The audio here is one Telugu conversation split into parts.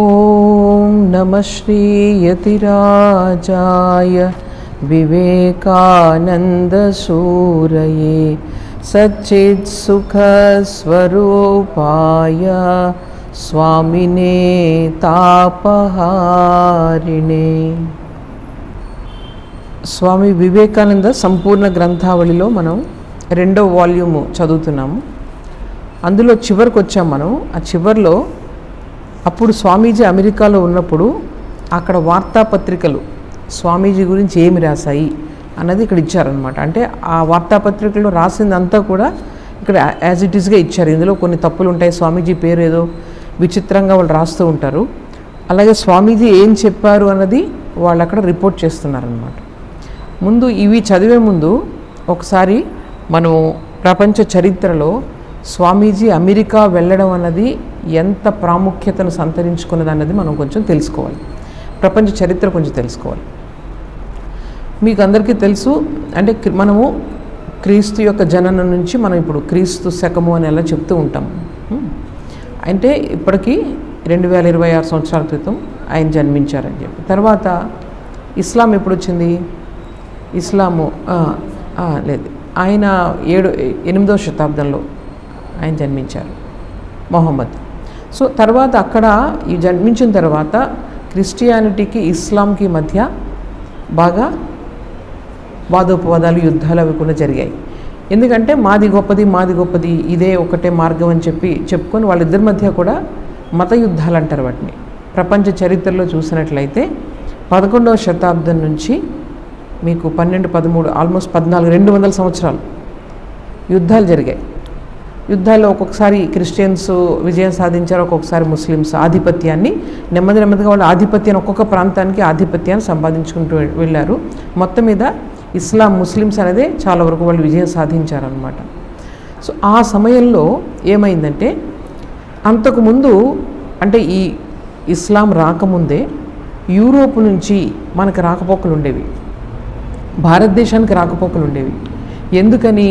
ఓం నమ శ్రీయతిరాజాయ వివేకానందసూరయే సచ్చిత్సుఖస్వరూపాయ స్వామినే తాపహారిణే. స్వామి వివేకానంద సంపూర్ణ గ్రంథావళిలో మనం 2వ వాల్యూము చదువుతున్నాము. అందులో చివరికి వచ్చాం మనం. ఆ చివరిలో అప్పుడు స్వామీజీ అమెరికాలో ఉన్నప్పుడు అక్కడ వార్తాపత్రికలు స్వామీజీ గురించి ఏమి రాశాయి అన్నది ఇక్కడ ఇచ్చారనమాట. అంటే ఆ వార్తాపత్రికలో రాసిందంతా కూడా ఇక్కడ యాజ్ ఇట్ ఈస్గా ఇచ్చారు. ఇందులో కొన్ని తప్పులు ఉంటాయి, స్వామీజీ పేరు ఏదో విచిత్రంగా వాళ్ళు రాస్తూ ఉంటారు. అలాగే స్వామీజీ ఏం చెప్పారు అన్నది వాళ్ళు అక్కడ రిపోర్ట్ చేస్తున్నారనమాట. ముందు ఇవి చదివే ముందు ఒకసారి మనం ప్రపంచ చరిత్రలో స్వామీజీ అమెరికా వెళ్ళడం అన్నది ఎంత ప్రాముఖ్యతను సంతరించుకున్నది అన్నది మనం కొంచెం తెలుసుకోవాలి. ప్రపంచ చరిత్ర కొంచెం తెలుసుకోవాలి. మీకు అందరికీ తెలుసు, అంటే మనము క్రీస్తు యొక్క జననం నుంచి మనం ఇప్పుడు క్రీస్తు శకము అని ఎలా చెప్తూ ఉంటాం. అంటే ఇప్పటికీ 2026 సంవత్సరాల క్రితం ఆయన జన్మించారని చెప్పి. తర్వాత ఇస్లాం ఎప్పుడు వచ్చింది? ఇస్లాము లేదు, ఆయన 8వ శతాబ్దంలో ఆయన జన్మించారు, మొహమ్మద్. సో తర్వాత అక్కడ ఈ జన్మించిన తర్వాత క్రిస్టియానిటీకి ఇస్లాంకి మధ్య బాగా వాదోపవాదాలు, యుద్ధాలు అవి కూడా జరిగాయి. ఎందుకంటే మాది గొప్పది, ఇదే ఒకటే మార్గం అని చెప్పుకొని వాళ్ళిద్దరి మధ్య కూడా మత యుద్ధాలు అంటారు వాటిని. ప్రపంచ చరిత్రలో చూసినట్లయితే 11వ శతాబ్దం నుంచి మీకు 12, 13 ఆల్మోస్ట్ 14, 200 సంవత్సరాలు యుద్ధాలు జరిగాయి. యుద్ధాల్లో ఒక్కొక్కసారి క్రిస్టియన్స్ విజయం సాధించారు, ఒక్కొక్కసారి ముస్లిమ్స్ ఆధిపత్యాన్ని నెమ్మదిగా వాళ్ళ ఆధిపత్యాన్ని ఒక్కొక్క ప్రాంతానికి ఆధిపత్యాన్ని సంపాదించుకుంటూ వెళ్ళారు. మొత్తం మీద ఇస్లాం, ముస్లిమ్స్ అనేది చాలా వరకు వాళ్ళు విజయం సాధించారనమాట. సో ఆ సమయంలో ఏమైందంటే, అంతకుముందు అంటే ఈ ఇస్లాం రాకముందే యూరోప్ నుంచి మనకు రాకపోకలు ఉండేవి, భారతదేశానికి రాకపోకలు ఉండేవి. ఎందుకని?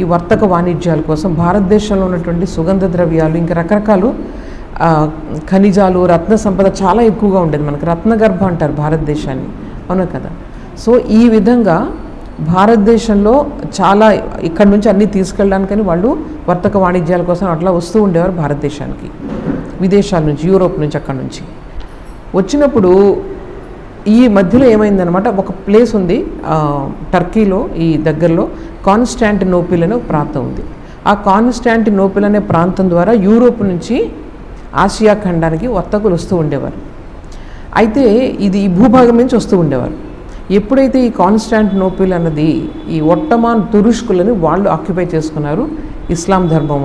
ఈ వర్తక వాణిజ్యాల కోసం. భారతదేశంలో ఉన్నటువంటి సుగంధ ద్రవ్యాలు, ఇంకా రకరకాలు ఖనిజాలు, రత్న సంపద చాలా ఎక్కువగా ఉండేది. మనకు రత్నగర్భ అంటారు భారతదేశాన్ని, అవునా కదా? సో ఈ విధంగా భారతదేశంలో చాలా ఇక్కడి నుంచి అన్నీ తీసుకెళ్ళడానికని వాళ్ళు వర్తక వాణిజ్యాల కోసం అట్లా వస్తూ ఉండేవారు భారతదేశానికి, విదేశాల నుంచి, యూరోప్ నుంచి. అక్కడి నుంచి వచ్చినప్పుడు ఈ మధ్యలో ఏమైందనమాట, ఒక ప్లేస్ ఉంది టర్కీలో, ఈ దగ్గరలో కాన్స్టాంటినోపిల్ అనే ఒక ప్రాంతం ఉంది. ఆ కాన్స్టాంటినోపిల్ అనే ప్రాంతం ద్వారా యూరోప్ నుంచి ఆసియా ఖండానికి వర్తకులు వస్తూ ఉండేవారు. అయితే ఇది ఈ భూభాగం నుంచి వస్తూ ఉండేవారు. ఎప్పుడైతే ఈ కాన్స్టాంటినోపిల్ అన్నది ఈ ఒట్టమాన్ తురుష్కులని వాళ్ళు ఆక్యుపై చేసుకున్నారు, ఇస్లాం ధర్మం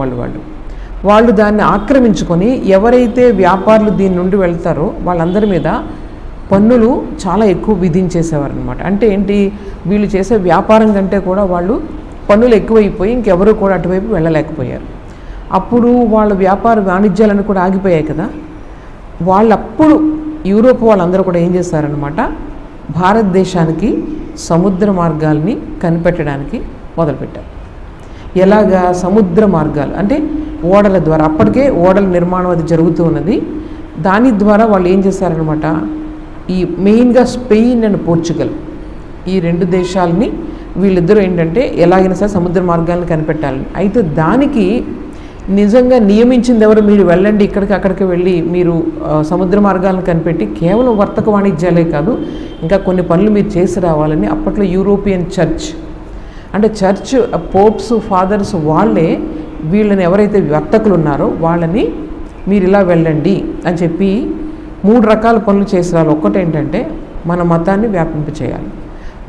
వాళ్ళు దాన్ని ఆక్రమించుకొని ఎవరైతే వ్యాపారులు దీని నుండి వెళ్తారో వాళ్ళందరి మీద పన్నులు చాలా ఎక్కువ విధించేసేవారు అనమాట. అంటే ఏంటి, వీళ్ళు చేసే వ్యాపారం కంటే కూడా వాళ్ళు పన్నులు ఎక్కువైపోయి ఇంకెవరు కూడా అటువైపు వెళ్ళలేకపోయారు. అప్పుడు వాళ్ళ వ్యాపార వాణిజ్యాలను కూడా ఆగిపోయాయి కదా. వాళ్ళప్పుడు యూరోప్ వాళ్ళందరూ కూడా ఏం చేశారనమాట, భారతదేశానికి సముద్ర మార్గాల్ని కనిపెట్టడానికి మొదలుపెట్టారు. ఎలాగా? సముద్ర మార్గాలు అంటే ఓడల ద్వారా. అప్పటికే ఓడల నిర్మాణం అది జరుగుతూ ఉన్నది. దాని ద్వారా వాళ్ళు ఏం చేశారనమాట, ఈ మెయిన్గా స్పెయిన్ అండ్ పోర్చుగల్, ఈ 2 దేశాలని వీళ్ళిద్దరూ ఏంటంటే ఎలాగైనా సరే సముద్ర మార్గాలను కనిపెట్టాలని. అయితే దానికి నిజంగా నియమించింది ఎవరు? మీరు వెళ్ళండి, ఇక్కడికి అక్కడికి వెళ్ళి మీరు సముద్ర మార్గాలను కనిపెట్టి కేవలం వర్తక వాణిజ్యాలే కాదు ఇంకా కొన్ని పనులు మీరు చేసి రావాలని అప్పట్లో యూరోపియన్ చర్చ్, అంటే చర్చ్ పోప్స్, ఫాదర్స్ వాళ్ళే వీళ్ళని ఎవరైతే వర్తకులు ఉన్నారో వాళ్ళని మీరు ఇలా వెళ్ళండి అని చెప్పి 3 రకాల పనులు చేసి రావాలి. ఒక్కటేంటంటే మన మతాన్ని వ్యాపింపచేయాలి.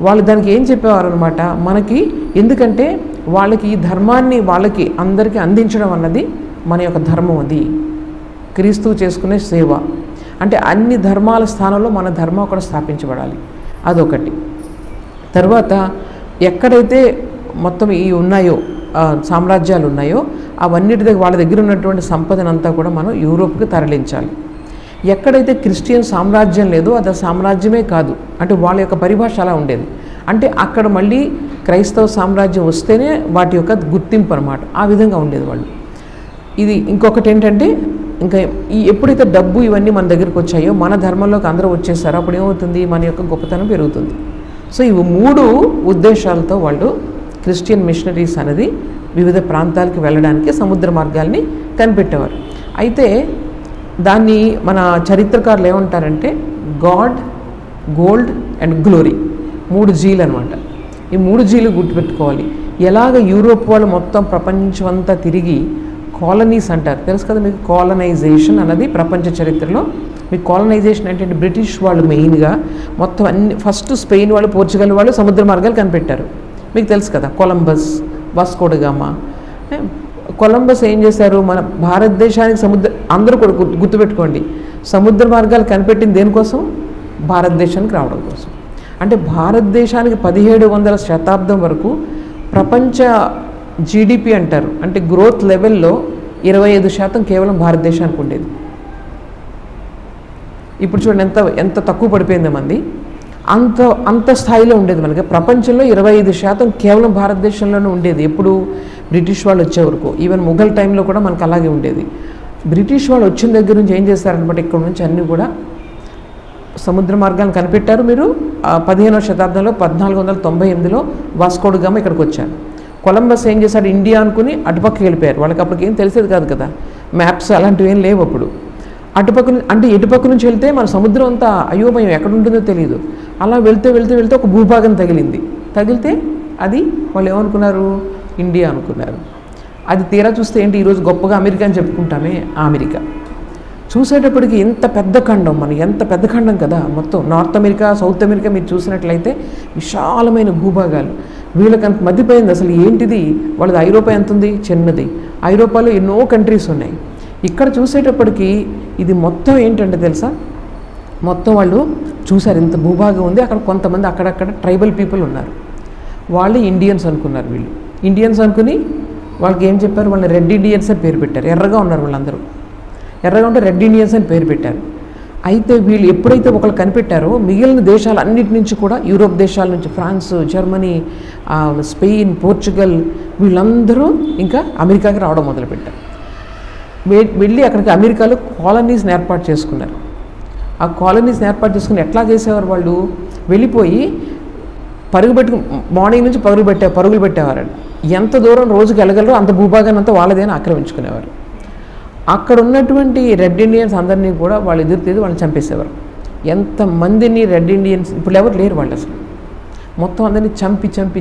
వాళ్ళు దానికి ఏం చెప్పేవారు అనమాట, మనకి ఎందుకంటే వాళ్ళకి ఈ ధర్మాన్ని వాళ్ళకి అందరికీ అందించడం అన్నది మన యొక్క ధర్మం. అది క్రీస్తువు చేసుకునే సేవ. అంటే అన్ని ధర్మాల స్థానంలో మన ధర్మం అక్కడ స్థాపించబడాలి, అదొకటి. తర్వాత ఎక్కడైతే మొత్తం ఈ ఉన్నాయో సామ్రాజ్యాలు ఉన్నాయో అవన్నిటి దగ్గర వాళ్ళ దగ్గర ఉన్నటువంటి సంపదనంతా కూడా మనం యూరోప్కి తరలించాలి. ఎక్కడైతే క్రిస్టియన్ సామ్రాజ్యం లేదో అది సామ్రాజ్యమే కాదు, అంటే వాళ్ళ యొక్క పరిభాష అలా ఉండేది. అంటే అక్కడ మళ్ళీ క్రైస్తవ సామ్రాజ్యం వస్తేనే వాటి యొక్క గుర్తింపు అన్నమాట. ఆ విధంగా ఉండేది వాళ్ళు. ఇది ఇంకొకటి ఏంటంటే ఇంకా ఎప్పుడైతే డబ్బు ఇవన్నీ మన దగ్గరికి వచ్చాయో, మన ధర్మంలోకి అందరూ వచ్చేసారో అప్పుడు ఏమవుతుంది, మన యొక్క గొప్పతనం పెరుగుతుంది. సో ఇవి 3 ఉద్దేశాలతో వాళ్ళు క్రిస్టియన్ మిషనరీస్ అనేది వివిధ ప్రాంతాలకు వెళ్ళడానికి సముద్ర మార్గాల్ని కనిపెట్టేవారు. అయితే దాన్ని మన చరిత్రకారులు ఏమంటారంటే గాడ్, గోల్డ్ అండ్ గ్లోరీ, 3 G'లు అనమాట. ఈ 3 G'లు గుర్తుపెట్టుకోవాలి. ఎలాగ యూరోప్ వాళ్ళు మొత్తం ప్రపంచం అంతా తిరిగి కాలనీస్ అంటారు, తెలుసు కదా మీకు. కాలనైజేషన్ అన్నది ప్రపంచ చరిత్రలో మీకు కాలనైజేషన్ ఏంటంటే బ్రిటిష్ వాళ్ళు మెయిన్గా మొత్తం అన్ని, ఫస్ట్ స్పెయిన్ వాళ్ళు, పోర్చుగల్ వాళ్ళు సముద్ర మార్గాలు కనిపెట్టారు, మీకు తెలుసు కదా. కొలంబస్, వాస్కో డ గామా. కొలంబస్ ఏం చేశారు, మన భారతదేశానికి అందరూ కూడా గుర్తుపెట్టుకోండి, సముద్ర మార్గాలు కనిపెట్టింది దేనికోసం, భారతదేశానికి రావడం కోసం. అంటే భారతదేశానికి 1700వ శతాబ్దం వరకు ప్రపంచ జీడిపి అంటారు, అంటే గ్రోత్ లెవెల్లో 25% కేవలం భారతదేశానికి ఉండేది. ఇప్పుడు చూడండి ఎంత తక్కువ పడిపోయింది మంది, అంత స్థాయిలో ఉండేది మనకి. ప్రపంచంలో 25% కేవలం భారతదేశంలోనే ఉండేది ఎప్పుడు, బ్రిటిష్ వాళ్ళు వచ్చే వరకు. ఈవెన్ ముఘల్ టైంలో కూడా మనకు అలాగే ఉండేది. బ్రిటిష్ వాళ్ళు వచ్చిన దగ్గర నుంచి ఏం చేస్తారనమాట, ఇక్కడ నుంచి అన్నీ కూడా సముద్ర మార్గాన్ని కనిపెట్టారు. మీరు 15వ శతాబ్దంలో 1498లో వాస్కో డ గామా ఇక్కడికి వచ్చారు. కొలంబస్ ఏం చేశాడు, ఇండియా అనుకుని అటుపక్కకి వెళ్ళిపోయారు. వాళ్ళకి అప్పటికి ఏం తెలిసేది కాదు కదా, మ్యాప్స్ అలాంటివి ఏం లేవు అప్పుడు. ఇటుపక్క నుంచి వెళ్తే మన సముద్రం అంతా అయోమయం, ఎక్కడ ఉంటుందో తెలియదు. అలా వెళ్తే ఒక భూభాగం తగిలితే అది వాళ్ళు ఏమనుకున్నారు, ఇండియా అనుకున్నారు. అది తీరా చూస్తే ఏంటి, ఈరోజు గొప్పగా అమెరికా అని చెప్పుకుంటామే, ఆ అమెరికా. చూసేటప్పటికి ఎంత పెద్ద ఖండం కదా మొత్తం. నార్త్ అమెరికా, సౌత్ అమెరికా మీరు చూసినట్లయితే విశాలమైన భూభాగాలు. వీళ్ళకి అంత మధ్యపోయింది అసలు ఏంటిది, వాళ్ళది ఐరోపా ఎంత ఉంది, చిన్నది. ఐరోపాలో ఎన్నో కంట్రీస్ ఉన్నాయి. ఇక్కడ చూసేటప్పటికి ఇది మొత్తం ఏంటంటే తెలుసా, మొత్తం వాళ్ళు చూశారు ఇంత భూభాగం ఉంది. అక్కడ కొంతమంది అక్కడక్కడ ట్రైబల్ పీపుల్ ఉన్నారు, వాళ్ళు ఇండియన్స్ అనుకున్నారు. వీళ్ళు ఇండియన్స్ అనుకుని వాళ్ళకి ఏం చెప్పారు, వాళ్ళని రెడ్ ఇండియన్స్ అని పేరు పెట్టారు. ఎర్రగా ఉన్నారు వాళ్ళందరూ, ఎర్రగా ఉంటే రెడ్ ఇండియన్స్ అని పేరు పెట్టారు. అయితే వీళ్ళు ఎప్పుడైతే ఒకళ్ళు కనిపెట్టారో, మిగిలిన దేశాలన్నిటి నుంచి కూడా, యూరోప్ దేశాల నుంచి, ఫ్రాన్స్, జర్మనీ, స్పెయిన్, పోర్చుగల్, వీళ్ళందరూ ఇంకా అమెరికాకి రావడం మొదలుపెట్టారు. వెళ్ళి అక్కడికి అమెరికాలో కాలనీస్ని ఏర్పాటు చేసుకున్నారు. ఆ కాలనీస్ని ఏర్పాటు చేసుకుని ఎట్లా చేసేవారు, వాళ్ళు వెళ్ళిపోయి మార్నింగ్ నుంచి పరుగులు పెట్టేవారు. ఎంత దూరం రోజుకి వెళ్ళగలరో అంత భూభాగాన్ని అంతా వాళ్ళదేని ఆక్రమించుకునేవారు. అక్కడ ఉన్నటువంటి రెడ్ ఇండియన్స్ అందరినీ కూడా వాళ్ళు ఎదురుతేది వాళ్ళని చంపేసేవారు. ఎంతమందిని రెడ్ ఇండియన్స్, ఇప్పుడు ఎవరు లేరు వాళ్ళు అసలు. మొత్తం అందరినీ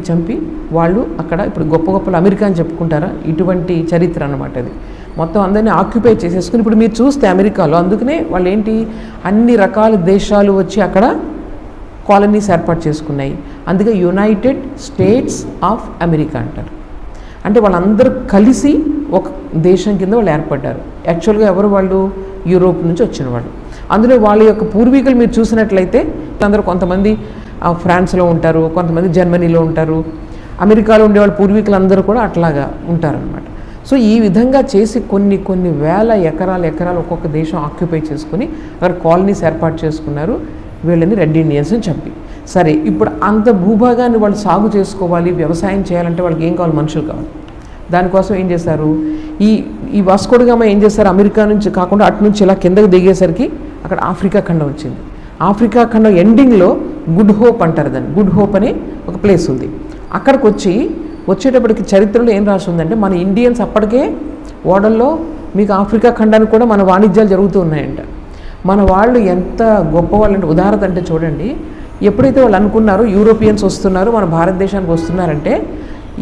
చంపి వాళ్ళు అక్కడ ఇప్పుడు గొప్పలు అమెరికా అని చెప్పుకుంటారా, ఇటువంటి చరిత్ర అన్నమాట అది. మొత్తం అందరినీ ఆక్యుపై చేసేసుకుని ఇప్పుడు మీరు చూస్తే అమెరికాలో, అందుకనే వాళ్ళు ఏంటి, అన్ని రకాల దేశాలు వచ్చి అక్కడ కాలనీస్ ఏర్పాటు చేసుకున్నాయి. అందుకే యునైటెడ్ స్టేట్స్ ఆఫ్ అమెరికా అంటారు. అంటే వాళ్ళందరూ కలిసి ఒక దేశం కింద వాళ్ళు ఏర్పడ్డారు. యాక్చువల్గా ఎవరు వాళ్ళు, యూరోప్ నుంచి వచ్చిన వాళ్ళు. అందులో వాళ్ళ యొక్క పూర్వీకులు మీరు చూసినట్లయితే అందరూ కొంతమంది ఫ్రాన్స్లో ఉంటారు, కొంతమంది జర్మనీలో ఉంటారు, అమెరికాలో ఉండే వాళ్ళ పూర్వీకులు అందరూ కూడా అట్లాగా ఉంటారనమాట. సో ఈ విధంగా చేసి కొన్ని వేల ఎకరాలు ఒక్కొక్క దేశం ఆక్యుపై చేసుకుని అక్కడ కాలనీస్ ఏర్పాటు చేసుకున్నారు. వీళ్ళని రెడ్ ఇండియన్స్ని చంపి. సరే, ఇప్పుడు అంత భూభాగాన్ని వాళ్ళు సాగు చేసుకోవాలి, వ్యవసాయం చేయాలంటే వాళ్ళకి ఏం కావాలి, మనుషులు కావాలి. దానికోసం ఏం చేశారు, ఈ వాస్కో డ గామా ఏం చేశారు, అమెరికా నుంచి కాకుండా అటు నుంచి ఇలా కిందకి దిగేసరికి అక్కడ ఆఫ్రికా ఖండం వచ్చింది. ఆఫ్రికా ఖండం ఎండింగ్లో గుడ్ హోప్ అంటారు దాన్ని, గుడ్ హోప్ అనే ఒక ప్లేస్ ఉంది. అక్కడికి వచ్చేటప్పటికి చరిత్రలో ఏం రాసి ఉందంటే, మన ఇండియన్స్ అప్పటికే ఓడల్లో, మీకు ఆఫ్రికా ఖండానికి కూడా మన వాణిజ్యాలు జరుగుతూ ఉన్నాయంట. మన వాళ్ళు ఎంత గొప్పవాళ్ళు అంటే, ఉదాహరణ అంటే చూడండి, ఎప్పుడైతే వాళ్ళు అనుకున్నారో యూరోపియన్స్ వస్తున్నారు మన భారతదేశానికి వస్తున్నారంటే,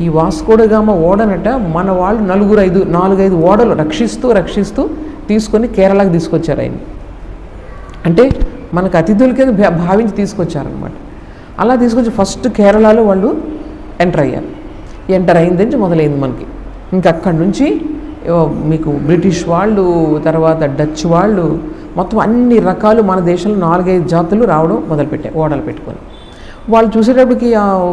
ఈ వాస్కో డ గామా ఓడనట మన వాళ్ళు 4-5 ఓడలు రక్షిస్తూ తీసుకొని కేరళకి తీసుకొచ్చారు ఆయన. అంటే మనకు అతిథులకే భావించి తీసుకొచ్చారనమాట. అలా తీసుకొచ్చి ఫస్ట్ కేరళలో వాళ్ళు ఎంటర్ అయిన నుంచి మొదలైంది మనకి. ఇంకా అక్కడి నుంచి మీకు బ్రిటిష్ వాళ్ళు, తర్వాత డచ్ వాళ్ళు, మొత్తం అన్ని రకాలు మన దేశంలో 4-5 జాతులు రావడం మొదలుపెట్టాయి ఓడలు పెట్టుకొని. వాళ్ళు చూసేటప్పటికి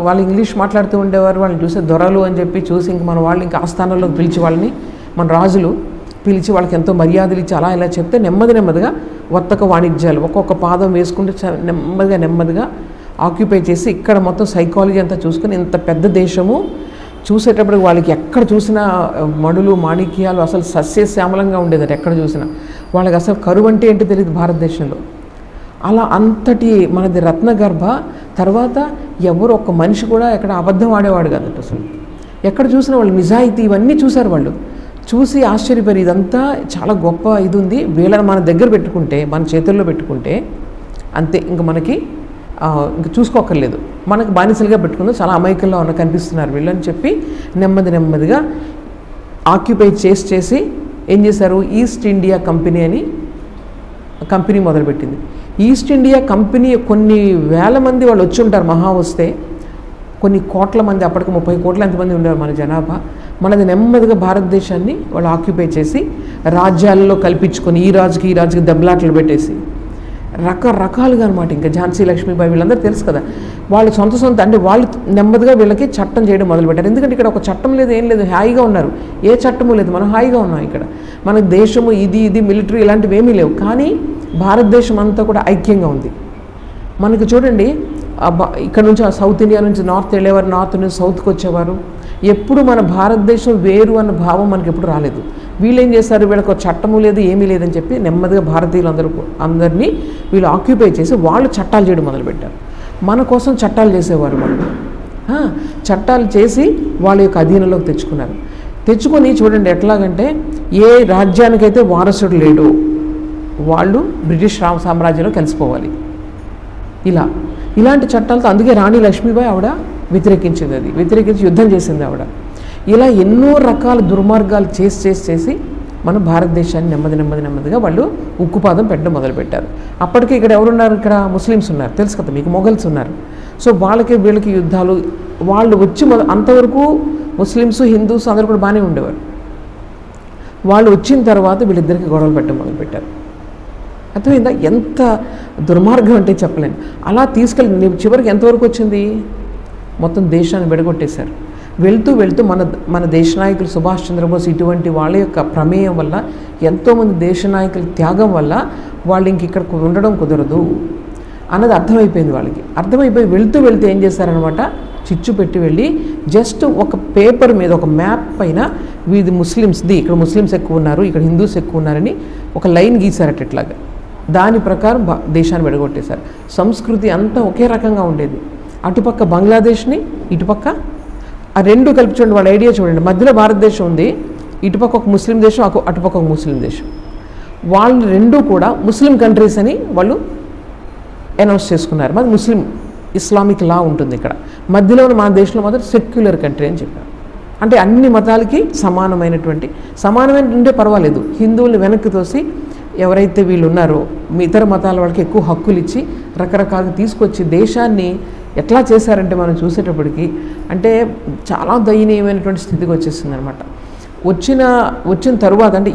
వాళ్ళు ఇంగ్లీష్ మాట్లాడుతూ ఉండేవారు. వాళ్ళని చూసే దొరలు అని చెప్పి చూసి ఇంక మన వాళ్ళు ఇంకా ఆస్థానంలోకి పిలిచి వాళ్ళని, మన రాజులు పిలిచి వాళ్ళకి ఎంతో మర్యాదలు ఇచ్చి అలా ఇలా చెప్తే నెమ్మదిగా వర్తక వాణిజ్యాలు ఒక్కొక్క పాదం వేసుకుంటే నెమ్మదిగా ఆక్యుపై చేసి ఇక్కడ మొత్తం సైకాలజీ అంతా చూసుకొని ఇంత పెద్ద దేశము, చూసేటప్పటికి వాళ్ళకి ఎక్కడ చూసినా మణులు మాణిక్యాలు అసలు సస్యశ్యామలంగా ఉండేదట ఎక్కడ చూసినా. వాళ్ళకి అసలు కరువు అంటే ఏంటో తెలియదు భారతదేశంలో. అలా అంతటి మనది రత్నగర్భ. తర్వాత ఎవరు ఒక్క మనిషి కూడా ఎక్కడ అబద్ధం ఆడేవాడు కాదట అసలు. ఎక్కడ చూసినా వాళ్ళు నిజాయితీ ఇవన్నీ చూశారు వాళ్ళు. చూసి ఆశ్చర్యపోయి ఇదంతా చాలా గొప్ప ఇది ఉంది, వీళ్ళని మన దగ్గర పెట్టుకుంటే, మన చేతుల్లో పెట్టుకుంటే అంతే, ఇంక మనకి ఇంక చూసుకోక్కర్లేదు, మనకు బానిసలుగా పెట్టుకుందో చాలా అమాయకుల్లో కనిపిస్తున్నారు వీళ్ళు అని చెప్పి నెమ్మదిగా ఆక్యుపై చేసి ఏం చేశారు, ఈస్ట్ ఇండియా కంపెనీ అని కంపెనీ మొదలుపెట్టింది. ఈస్ట్ ఇండియా కంపెనీ కొన్ని వేల మంది వాళ్ళు వచ్చి ఉంటారు, మహా వస్తే కొన్ని కోట్ల మంది, అప్పటికి 30 కోట్ల ఎంతమంది ఉండేవారు మన జనాభా. మనది నెమ్మదిగా భారతదేశాన్ని వాళ్ళు ఆక్యుపై చేసి రాజ్యాల్లో కల్పించుకొని ఈ రాజుకి దెబ్బలాటలు పెట్టేసి రకరకాలుగా అనమాట. ఇంకా ఝాన్సీ లక్ష్మీబాయి వీళ్ళందరూ తెలుసు కదా, వాళ్ళు సొంత అంటే వాళ్ళు నెమ్మదిగా వీళ్ళకి చట్టం చేయడం మొదలుపెట్టారు. ఎందుకంటే ఇక్కడ ఒక చట్టం లేదు, ఏం లేదు, హాయిగా ఉన్నారు, ఏ చట్టము లేదు, మనం హాయిగా ఉన్నాం ఇక్కడ. మన దేశము ఇది మిలిటరీ ఇలాంటివి ఏమీ లేవు, కానీ భారతదేశం అంతా కూడా ఐక్యంగా ఉంది. మనకి చూడండి, ఇక్కడ నుంచి సౌత్ ఇండియా నుంచి నార్త్ వెళ్ళేవారు, నార్త్ నుంచి సౌత్కి వచ్చేవారు. ఎప్పుడు మన భారతదేశం వేరు అన్న భావం మనకి ఎప్పుడు రాలేదు. వీళ్ళు ఏం చేశారు, వీళ్ళకి ఒక చట్టము లేదు, ఏమీ లేదని చెప్పి నెమ్మదిగా అందరినీ వీళ్ళు ఆక్యుపై చేసి వాళ్ళు చట్టాలు చేయడం మొదలుపెట్టారు. మన కోసం చట్టాలు చేసేవారు వాళ్ళు. చట్టాలు చేసి వాళ్ళ యొక్క అధీనంలోకి తెచ్చుకొని చూడండి ఎట్లాగంటే, ఏ రాజ్యానికైతే వారసుడు లేడు వాళ్ళు బ్రిటిష్ సామ్రాజ్యంలో కలిసిపోవాలి. ఇలాంటి చట్టాలతో, అందుకే రాణి లక్ష్మీబాయి ఆవిడ వ్యతిరేకించి యుద్ధం చేసింది ఆవిడ. ఇలా ఎన్నో రకాల దుర్మార్గాలు చేసి మన భారతదేశాన్ని నెమ్మదిగా వాళ్ళు ఉక్కుపాదం పెట్టడం మొదలుపెట్టారు. అప్పటికి ఇక్కడ ఎవరున్నారు, ఇక్కడ ముస్లిమ్స్ ఉన్నారు, తెలుసు కదా మీకు, మొఘల్స్ ఉన్నారు. సో వీళ్ళకి యుద్ధాలు, వాళ్ళు వచ్చి అంతవరకు ముస్లిమ్స్ హిందూస్ అందరూ కూడా బాగానే ఉండేవారు. వాళ్ళు వచ్చిన తర్వాత వీళ్ళిద్దరికి గొడవలు పెట్టడం మొదలుపెట్టారు. అర్థమైందా? ఎంత దుర్మార్గం అంటే చెప్పలేను. అలా తీసుకెళ్ళి చివరికి ఎంతవరకు వచ్చింది, మొత్తం దేశాన్ని విడగొట్టేశారు. వెళ్తూ మన దేశ నాయకులు సుభాష్ చంద్రబోస్ ఇటువంటి వాళ్ళ యొక్క ప్రమేయం వల్ల, ఎంతోమంది దేశ నాయకుల త్యాగం వల్ల వాళ్ళు ఇక్కడ ఉండడం కుదరదు అన్నది అర్థమైపోయింది వాళ్ళకి. అర్థమైపోయి వెళ్తూ ఏం చేశారనమాట, చిచ్చు పెట్టి వెళ్ళి జస్ట్ ఒక పేపర్ మీద, ఒక మ్యాప్ పైన వీది ముస్లిమ్స్ది, ఇక్కడ ముస్లిమ్స్ ఎక్కువ ఉన్నారు, ఇక్కడ హిందూస్ ఎక్కువ ఉన్నారని ఒక లైన్ గీశారట. ఇట్లాగా దాని ప్రకారం దేశాన్ని విడగొట్టేశారు. సంస్కృతి అంతా ఒకే రకంగా ఉండేది. అటుపక్క బంగ్లాదేశ్ని, ఇటుపక్క ఆ రెండు కలిపి చూడండి, వాళ్ళ ఐడియా చూడండి. మధ్యలో భారతదేశం ఉంది, ఇటుపక్క ఒక ముస్లిం దేశం, అటుపక్క ఒక ముస్లిం దేశం. వాళ్ళు రెండూ కూడా ముస్లిం కంట్రీస్ అని వాళ్ళు అనౌన్స్ చేసుకున్నారు. మాది ముస్లిం ఇస్లామిక్ లా ఉంటుంది ఇక్కడ. మధ్యలో మన దేశంలో మాత్రం సెక్యులర్ కంట్రీ అని చెప్పారు. అంటే అన్ని మతాలకి సమానమైన ఉంటే పర్వాలేదు, హిందువుల్ని వెనక్కి తోసి ఎవరైతే వీళ్ళు ఉన్నారో ఇతర మతాల వాళ్ళకి ఎక్కువ హక్కులు ఇచ్చి రకరకాలుగా తీసుకొచ్చి దేశాన్ని ఎట్లా చేశారంటే మనం చూసేటప్పటికి అంటే చాలా దయనీయమైనటువంటి స్థితికి వచ్చేస్తుంది అనమాట. వచ్చిన తరువాత అంటే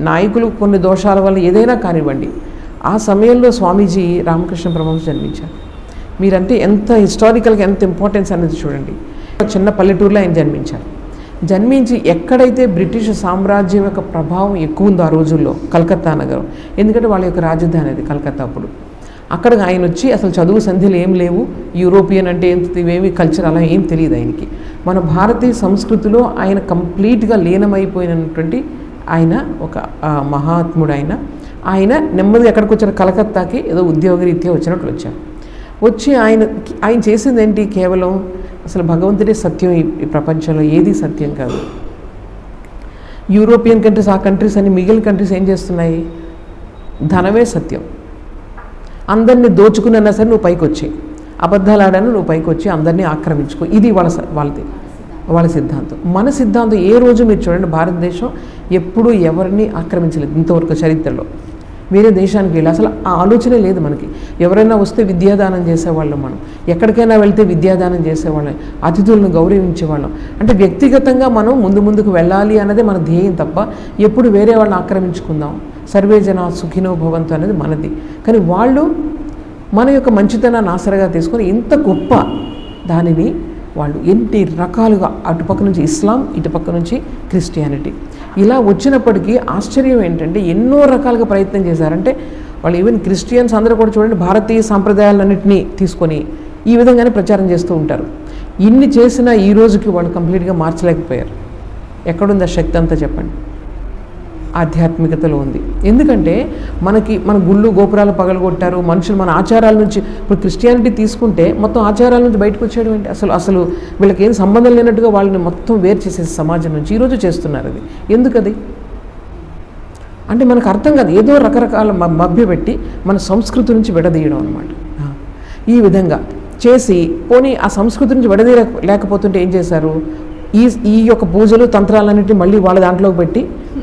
నాయకులు కొన్ని దోషాల వల్ల ఏదైనా కానివ్వండి, ఆ సమయంలో స్వామీజీ రామకృష్ణ పరమహంస జన్మించారు. మీరంటే ఎంత హిస్టారికల్గా ఎంత ఇంపార్టెన్స్ అనేది చూడండి. చిన్న పల్లెటూరులో ఆయన జన్మించి ఎక్కడైతే బ్రిటిష్ సామ్రాజ్యం యొక్క ప్రభావం ఎక్కువ ఉందో ఆ రోజుల్లో, కలకత్తా నగరం, ఎందుకంటే వాళ్ళ యొక్క రాజధాని అది కలకత్తా. అప్పుడు అక్కడికి ఆయన వచ్చి అసలు చదువు సంధ్యలు ఏం లేవు, యూరోపియన్ అంటే ఇవేమి కల్చర్ అలా ఏం తెలియదు ఆయనకి. మన భారతీయ సంస్కృతిలో ఆయన కంప్లీట్గా లీనమైపోయినటువంటి ఆయన ఒక మహాత్ముడు. ఆయన నెమ్మదిగా ఎక్కడికి వచ్చారు, కలకత్తాకి ఏదో ఉద్యోగరీత్యా వచ్చినట్లు వచ్చి ఆయన చేసింది ఏంటి, కేవలం అసలు భగవంతుడే సత్యం, ఈ ప్రపంచంలో ఏది సత్యం కాదు. యూరోపియన్ కంట్రీస్, ఆ కంట్రీస్ అని మిగిలిన కంట్రీస్ ఏం చేస్తున్నాయి, ధనమే సత్యం, అందరినీ దోచుకున్నా సరే నువ్వు పైకి వచ్చి, అబద్ధాలు ఆడాను నువ్వు పైకి వచ్చి అందరినీ ఆక్రమించుకో, ఇది వాళ్ళ సిద్ధాంతం. మన సిద్ధాంతం ఏ రోజు మీరు చూడండి, భారతదేశం ఎప్పుడూ ఎవరిని ఆక్రమించలేదు ఇంతవరకు చరిత్రలో. వేరే దేశానికి వెళ్ళి అసలు ఆ ఆలోచనే లేదు మనకి. ఎవరైనా వస్తే విద్యాదానం చేసేవాళ్ళం, మనం ఎక్కడికైనా వెళ్తే విద్యాదానం చేసేవాళ్ళం, అతిథులను గౌరవించేవాళ్ళం. అంటే వ్యక్తిగతంగా మనం ముందుకు వెళ్ళాలి అన్నదే మన ధ్యేయం తప్ప ఎప్పుడు వేరే వాళ్ళని ఆక్రమించుకుందాం, సర్వే జన సుఖినో భవంతు అనేది మనది. కానీ వాళ్ళు మన యొక్క మంచితనాన్ని ఆసరగా తీసుకొని ఇంత గొప్ప దానిని వాళ్ళు ఎన్ని రకాలుగా, అటుపక్క నుంచి ఇస్లాం, ఇటుపక్క నుంచి క్రిస్టియానిటీ, ఇలా వచ్చినప్పటికీ ఆశ్చర్యం ఏంటంటే ఎన్నో రకాలుగా ప్రయత్నం చేశారంటే వాళ్ళు. ఈవెన్ క్రిస్టియన్స్ అందరూ కూడా చూడండి భారతీయ సాంప్రదాయాలన్నింటినీ తీసుకొని ఈ విధంగానే ప్రచారం చేస్తూ ఉంటారు. ఇన్ని చేసినా ఈ రోజుకి వాళ్ళు కంప్లీట్గా మార్చలేకపోయారు. ఎక్కడుంది ఆ శక్తి అంతా చెప్పండి? ఆధ్యాత్మికతలో ఉంది. ఎందుకంటే మన గుళ్ళు గోపురాలు పగలగొట్టారు, మనుషులు మన ఆచారాల నుంచి. ఇప్పుడు క్రిస్టియానిటీ తీసుకుంటే మొత్తం ఆచారాల నుంచి బయటకు వచ్చేయడం ఏంటి? అసలు వీళ్ళకి ఏం సంబంధం లేనట్టుగా వాళ్ళని మొత్తం వేరు చేసేసి సమాజం నుంచి ఈరోజు చేస్తున్నారు. అది ఎందుకది అంటే మనకు అర్థం కాదు. ఏదో రకరకాల మభ్యపెట్టి మన సంస్కృతి నుంచి విడదీయడం అనమాట. ఈ విధంగా చేసి పోనీ ఆ సంస్కృతి నుంచి లేకపోతుంటే ఏం చేశారు? ఈ యొక్క పూజలు తంత్రాలన్నింటినీ మళ్ళీ వాళ్ళ దాంట్లోకి పెట్టి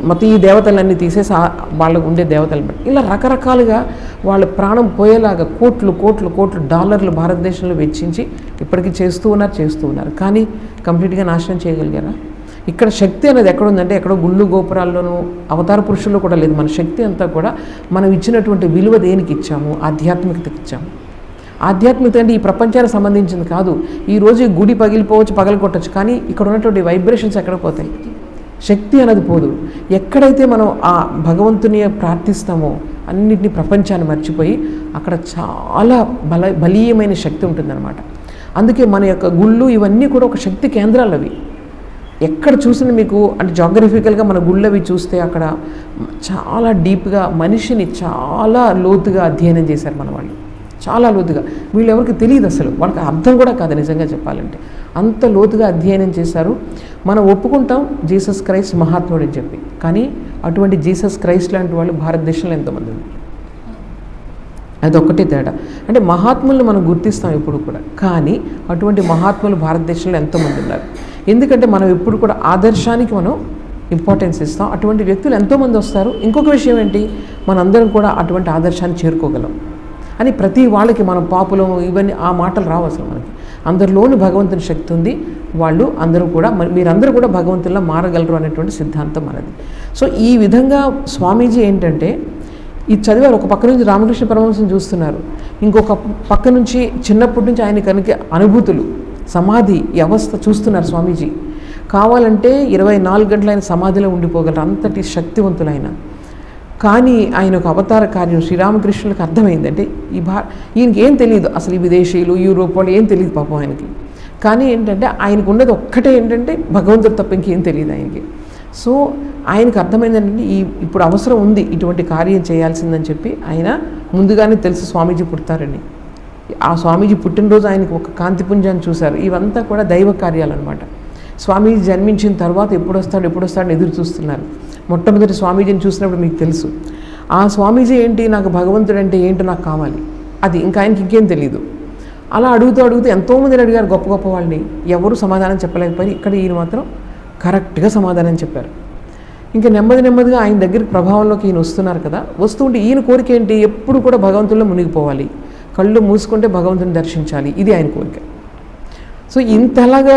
మొత్తం ఈ దేవతలన్నీ తీసేసి వాళ్ళకు ఉండే దేవతలు పెట్టి ఇలా రకరకాలుగా వాళ్ళ ప్రాణం పోయేలాగా కోట్లు డాలర్లు భారతదేశంలో వెచ్చించి ఇప్పటికీ చేస్తూ ఉన్నారు. కానీ కంప్లీట్గా నాశనం చేయగలిగారా? ఇక్కడ శక్తి అనేది ఎక్కడుందంటే ఎక్కడో గుళ్ళు గోపురాల్లోనూ అవతార పురుషుల్లో కూడా లేదు. మన శక్తి అంతా కూడా మనం ఇచ్చినటువంటి విలువ దేనికి ఇచ్చాము? ఆధ్యాత్మికతకి ఇచ్చాము. ఆధ్యాత్మికత అంటే ఈ ప్రపంచానికి సంబంధించింది కాదు. ఈరోజు ఈ గుడి పగిలిపోవచ్చు, పగలగొట్టచ్చు, కానీ ఇక్కడ ఉన్నటువంటి వైబ్రేషన్స్ ఎక్కడ పోతాయి? శక్తి అనేది పోదు. ఎక్కడైతే మనం ఆ భగవంతుని ప్రార్థిస్తామో అన్నిటినీ ప్రపంచాన్ని మర్చిపోయి అక్కడ చాలా బలీయమైన శక్తి ఉంటుందన్నమాట. అందుకే మన యొక్క గుళ్ళు ఇవన్నీ కూడా ఒక శక్తి కేంద్రాలు. అవి ఎక్కడ చూసినా మీకు అంటే జాగ్రఫికల్గా మన గుళ్ళు అవి చూస్తే అక్కడ చాలా డీప్గా మనిషిని చాలా లోతుగా అధ్యయనం చేశారు మన వాళ్ళు. చాలా లోతుగా. వీళ్ళు ఎవరికి తెలియదు, అసలు వాళ్ళకి అర్థం కూడా కాదు నిజంగా చెప్పాలంటే. అంత లోతుగా అధ్యయనం చేశారు. మనం ఒప్పుకుంటాం జీసస్ క్రైస్ట్ మహాత్ముడు అని చెప్పి, కానీ అటువంటి జీసస్ క్రైస్ట్ లాంటి వాళ్ళు భారతదేశంలో ఎంతమంది ఉన్నారు? అదొక్కటే తేడా. అంటే మహాత్ములను మనం గుర్తిస్తాం ఎప్పుడు కూడా, కానీ అటువంటి మహాత్ములు భారతదేశంలో ఎంతోమంది ఉన్నారు. ఎందుకంటే మనం ఎప్పుడు కూడా ఆదర్శానికి మనం ఇంపార్టెన్స్ ఇస్తాం. అటువంటి వ్యక్తులు ఎంతోమంది వస్తారు. ఇంకొక విషయం ఏంటి, మనందరం కూడా అటువంటి ఆదర్శాన్ని చేరుకోగలం అని ప్రతి వాళ్ళకి మనం పాపులం ఇవన్నీ ఆ మాటలు రావు అసలు. మనకి అందరిలోని భగవంతుని శక్తి ఉంది. వాళ్ళు అందరూ కూడా మీరందరూ కూడా భగవంతుల్లా మారగలరు అనేటువంటి సిద్ధాంతం మనది. సో ఈ విధంగా స్వామీజీ ఏంటంటే ఇది చదివారు. ఒక పక్క నుంచి రామకృష్ణ పరమహంసని చూస్తున్నారు, ఇంకొక పక్క నుంచి చిన్నప్పటి నుంచి ఆయన కనుక అనుభూతులు సమాధి అవస్థ చూస్తున్నారు స్వామీజీ. కావాలంటే 24 గంటలు ఆయన సమాధిలో ఉండిపోగలరు, అంతటి శక్తివంతులైన. కానీ ఆయన ఒక అవతార కార్యం శ్రీరామకృష్ణులకు అర్థమైంది. అంటే ఈయనకి ఏం తెలియదు అసలు, ఈ విదేశీయులు యూరోప్ వాళ్ళు ఏం తెలియదు పాపం ఆయనకి. కానీ ఏంటంటే ఆయనకు ఉన్నది ఒక్కటే ఏంటంటే భగవంతుడు తప్ప ఇంకేం తెలియదు ఆయనకి. సో ఆయనకు అర్థమైంది ఏంటంటే ఇప్పుడు అవసరం ఉంది ఇటువంటి కార్యం చేయాల్సిందని చెప్పి ఆయన ముందుగానే తెలుసు స్వామీజీ పుడతారని. ఆ స్వామీజీ పుట్టినరోజు ఆయనకు ఒక కాంతిపుంజాన్ని చూశారు. ఇవంతా కూడా దైవ కార్యాలు అనమాట. స్వామీజీ జన్మించిన తర్వాత ఎప్పుడు వస్తాడని ఎదురు చూస్తున్నారు. మొట్టమొదటి స్వామీజీని చూసినప్పుడు మీకు తెలుసు ఆ స్వామీజీ ఏంటి, నాకు భగవంతుడు అంటే ఏంటో నాకు కావాలి, అది ఇంకా ఆయనకి ఇంకేం తెలియదు. అలా అడుగుతూ ఎంతోమందిని అడిగారు గొప్ప గొప్ప వాళ్ళని, ఎవరు సమాధానం చెప్పలేకపోయి ఇక్కడ ఈయన మాత్రం కరెక్ట్గా సమాధానం చెప్పారు. ఇంకా నెమ్మదిగా ఆయన దగ్గరికి ప్రభావంలోకి ఈయన వస్తున్నారు కదా. వస్తుంటే ఈయన కోరిక ఏంటి, ఎప్పుడు కూడా భగవంతుల్లో మునిగిపోవాలి, కళ్ళు మూసుకుంటే భగవంతుని దర్శించాలి, ఇది ఆయన కోరిక. సో ఇంతలాగా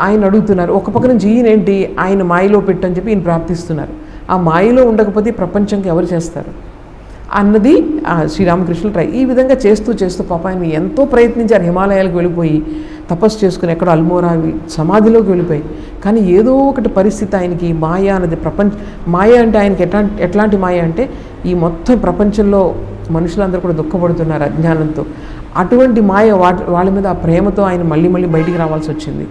ఆయన అడుగుతున్నారు. ఒక పక్క నుంచి ఈయన ఏంటి, ఆయన మాయలో పెట్టని చెప్పి ఈయన ప్రార్థిస్తున్నారు. ఆ మాయలో ఉండకపోతే ప్రపంచంకి ఎవరు చేస్తారు అన్నది శ్రీరామకృష్ణులు ట్రై. ఈ విధంగా చేస్తూ పాప ఆయన ఎంతో ప్రయత్నించారు. హిమాలయాలకు వెళ్ళిపోయి తపస్సు చేసుకుని ఎక్కడో అల్మోరా సమాధిలోకి వెళ్ళిపోయి, కానీ ఏదో ఒకటి పరిస్థితి ఆయనకి మాయ అన్నది మాయ అంటే ఆయనకి ఎట్లాంటి మాయ అంటే ఈ మొత్తం ప్రపంచంలో మనుషులందరూ కూడా దుఃఖపడుతున్నారు అజ్ఞానంతో. అటువంటి మాయ వాళ్ళ మీద ఆ ప్రేమతో ఆయన మళ్ళీ బయటికి రావాల్సి వచ్చింది.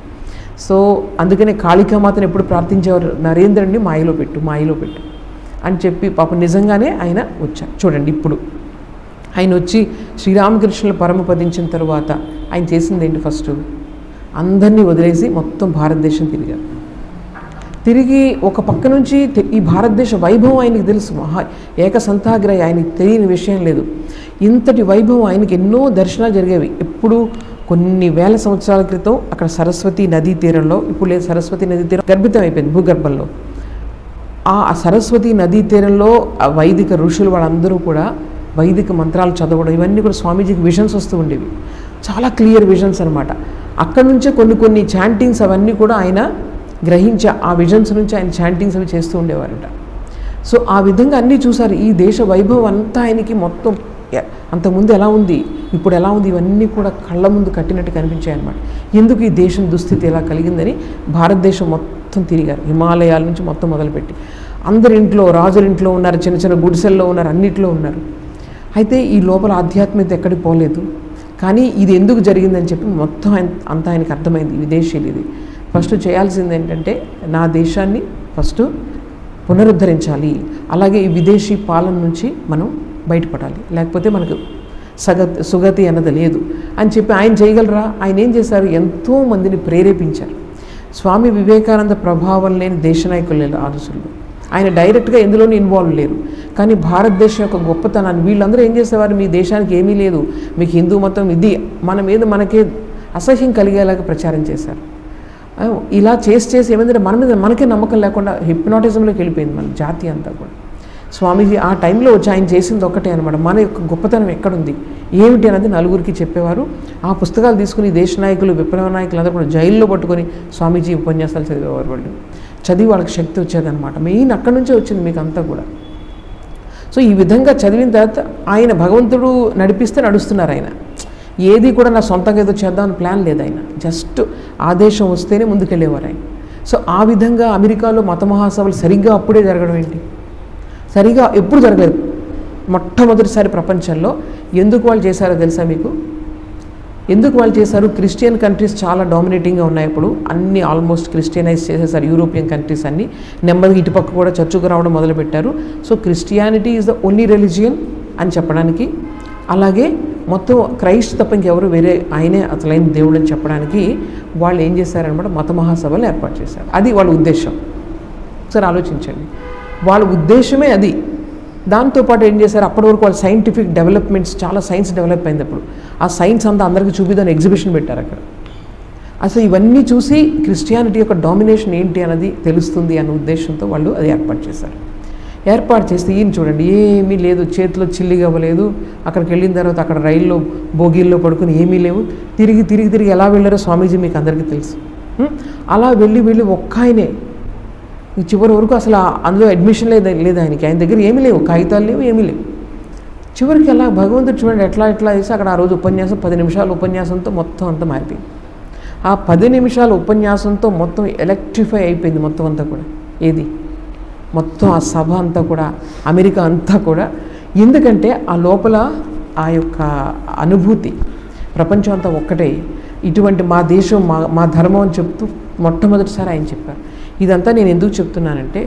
సో అందుకనే కాళికామాతను ఎప్పుడు ప్రార్థించేవారు, నరేంద్రుడిని మాయలో పెట్టు అని చెప్పి పాపం నిజంగానే ఆయన వచ్చారు. చూడండి ఇప్పుడు ఆయన వచ్చి శ్రీరామకృష్ణులు పరమపదించిన తర్వాత ఆయన చేసింది ఏంటి, ఫస్ట్ అందరినీ వదిలేసి మొత్తం భారతదేశం తిరిగి ఒక పక్క నుంచి ఈ భారతదేశ వైభవం ఆయనకి తెలుసు. ఏకసంతాగ్రహి, ఆయనకి తెలియని విషయం లేదు. ఇంతటి వైభవం ఆయనకి ఎన్నో దర్శనాలు జరిగేవి. ఎప్పుడు కొన్ని వేల సంవత్సరాల క్రితం అక్కడ సరస్వతి నదీ తీరంలో, ఇప్పుడు లేదు సరస్వతి నదీ తీరం గర్భితం అయిపోయింది భూగర్భంలో. ఆ సరస్వతి నదీ తీరంలో వైదిక ఋషులు వాళ్ళందరూ కూడా వైదిక మంత్రాలు చదవడం, ఇవన్నీ కూడా స్వామీజీకి విజన్స్ వస్తూ ఉండేవి, చాలా క్లియర్ విజన్స్ అనమాట. అక్కడ నుంచే కొన్ని చాంటింగ్స్ అవన్నీ కూడా ఆయన గ్రహించి ఆ విజన్స్ నుంచి ఆయన చాంటింగ్స్ అవి చేస్తూ ఉండేవారట. సో ఆ విధంగా అన్నీ చూసారు. ఈ దేశ వైభవం అంతా ఆయనకి మొత్తం అంతకుముందు ఎలా ఉంది, ఇప్పుడు ఎలా ఉంది, ఇవన్నీ కూడా కళ్ళ ముందు కట్టినట్టు కనిపించాయి అన్నమాట. ఎందుకు ఈ దేశం దుస్థితి ఎలా కలిగిందని భారతదేశం మొత్తం తిరిగారు, హిమాలయాల నుంచి మొత్తం మొదలుపెట్టి. అందరి ఇంట్లో, రాజుల ఇంట్లో ఉన్నారు, చిన్న గుడిసెల్లో ఉన్నారు, అన్నిట్లో ఉన్నారు. అయితే ఈ లోపల ఆధ్యాత్మికత ఎక్కడికి పోలేదు. కానీ ఇది ఎందుకు జరిగిందని చెప్పి మొత్తం అంతా ఆయనకు అర్థమైంది. విదేశీయులు ఇది ఫస్ట్ చేయాల్సింది ఏంటంటే నా దేశాన్ని ఫస్ట్ పునరుద్ధరించాలి, అలాగే ఈ విదేశీ పాలన నుంచి మనం బయటపడాలి, లేకపోతే మనకు సుగతి అన్నది లేదు అని చెప్పి ఆయన చేయగలరా? ఆయన ఏం చేశారు? ఎంతోమందిని ప్రేరేపించారు. స్వామి వివేకానంద ప్రభావం లేని దేశ నాయకులు లేరు ఆదర్శులు. ఆయన డైరెక్ట్గా ఎందులోనూ ఇన్వాల్వ్ లేరు, కానీ భారతదేశం యొక్క గొప్పతనాన్ని వీళ్ళందరూ ఏం చేసేవారు? మీ దేశానికి ఏమీ లేదు, మీకు హిందూ మతం ఇది, మన మీద మనకే అసహ్యం కలిగేలాగా ప్రచారం చేశారు. ఇలా చేసి ఏమైందంటే మన మీద మనకే నమ్మకం లేకుండా హిప్నాటిజంలోకి వెళ్ళిపోయింది మన జాతి అంతా కూడా. స్వామీజీ ఆ టైంలో వచ్చి ఆయన చేసింది ఒక్కటే అనమాట, మన యొక్క గొప్పతనం ఎక్కడుంది ఏమిటి అన్నది నలుగురికి చెప్పేవారు. ఆ పుస్తకాలు తీసుకుని దేశ నాయకులు విప్లవ నాయకులు అందరూ కూడా జైల్లో పట్టుకొని స్వామీజీ ఉపన్యాసాలు చదివేవారు. వాళ్ళు చదివి వాళ్ళకి శక్తి వచ్చేదన్నమాట. మెయిన్ అక్కడి నుంచే వచ్చింది మీకు అంతా కూడా. సో ఈ విధంగా చదివిన తర్వాత ఆయన భగవంతుడు నడిపిస్తే నడుస్తున్నారు. ఆయన ఏది కూడా నా సొంతంగా ఏదో చేద్దామని ప్లాన్ లేదు. ఆయన జస్ట్ ఆదేశం వస్తేనే ముందుకెళ్ళేవారు ఆయన. సో ఆ విధంగా అమెరికాలో మత మహాసభలు సరిగ్గా అప్పుడే జరగడం ఏంటి, సరిగా ఎప్పుడు జరగలేదు. మొట్టమొదటిసారి ప్రపంచంలో ఎందుకు వాళ్ళు చేశారో తెలుసా మీకు? ఎందుకు వాళ్ళు చేశారు? క్రిస్టియన్ కంట్రీస్ చాలా డామినేటింగ్గా ఉన్నాయి. ఇప్పుడు అన్ని ఆల్మోస్ట్ క్రిస్టియనైజ్ చేసేసారు. యూరోపియన్ కంట్రీస్ అన్నీ నెమ్మదిగా ఇటుపక్క కూడా చర్చకు రావడం మొదలుపెట్టారు. So Christianity is the only religion అని చెప్పడానికి, అలాగే మొత్తం క్రైస్ట్ తప్ప ఇంకెవరు వేరే ఆయనే అసలైన దేవుడు అని చెప్పడానికి వాళ్ళు ఏం చేశారనమాట, మత మహాసభలు ఏర్పాటు చేశారు. అది వాళ్ళ ఉద్దేశం. ఒకసారి ఆలోచించండి, వాళ్ళ ఉద్దేశమే అది. దాంతోపాటు ఏం చేశారు, అప్పటి వరకు వాళ్ళ సైంటిఫిక్ డెవలప్మెంట్స్, చాలా సైన్స్ డెవలప్ అయింది అప్పుడు. ఆ సైన్స్ అంతా అందరికీ చూపిదని ఎగ్జిబిషన్ పెట్టారు అక్కడ. అసలు ఇవన్నీ చూసి క్రిస్టియానిటీ యొక్క డామినేషన్ ఏంటి అన్నది తెలుస్తుంది అన్న ఉద్దేశంతో వాళ్ళు అది ఏర్పాటు చేశారు. ఏర్పాటు చేస్తే ఈయన చూడండి, ఏమీ లేదు, చేతిలో చిల్లిగా అవ్వలేదు. అక్కడికి వెళ్ళిన తర్వాత అక్కడ రైల్లో బోగీల్లో పడుకుని ఏమీ లేవు. తిరిగి ఎలా వెళ్ళారో స్వామీజీ మీకు అందరికీ తెలుసు. అలా వెళ్ళి ఒక్క ఆయనే చివరి వరకు అసలు అందులో అడ్మిషన్ లేదు ఆయనకి. ఆయన దగ్గర ఏమీ లేవు, కాగితాలు లేవు, ఏమీ లేవు. చివరికి అలా భగవంతుడు చూడండి ఎట్లా వేసి అక్కడ ఆ రోజు ఉపన్యాసం 10 నిమిషాల ఉపన్యాసంతో మొత్తం అంతా మారిపోయింది. ఆ 10 నిమిషాల ఉపన్యాసంతో మొత్తం ఎలక్ట్రిఫై అయిపోయింది మొత్తం అంతా కూడా. ఏది మొత్తం ఆ సభ అంతా కూడా, అమెరికా అంతా కూడా. ఎందుకంటే ఆ లోపల ఆ యొక్క అనుభూతి, ప్రపంచం అంతా ఒక్కటే, ఇటువంటి మా దేశం మా ధర్మం అని చెప్తూ మొట్టమొదటిసారి ఆయన చెప్పారు. ఇదంతా నేను ఎందుకు చెప్తున్నానంటే,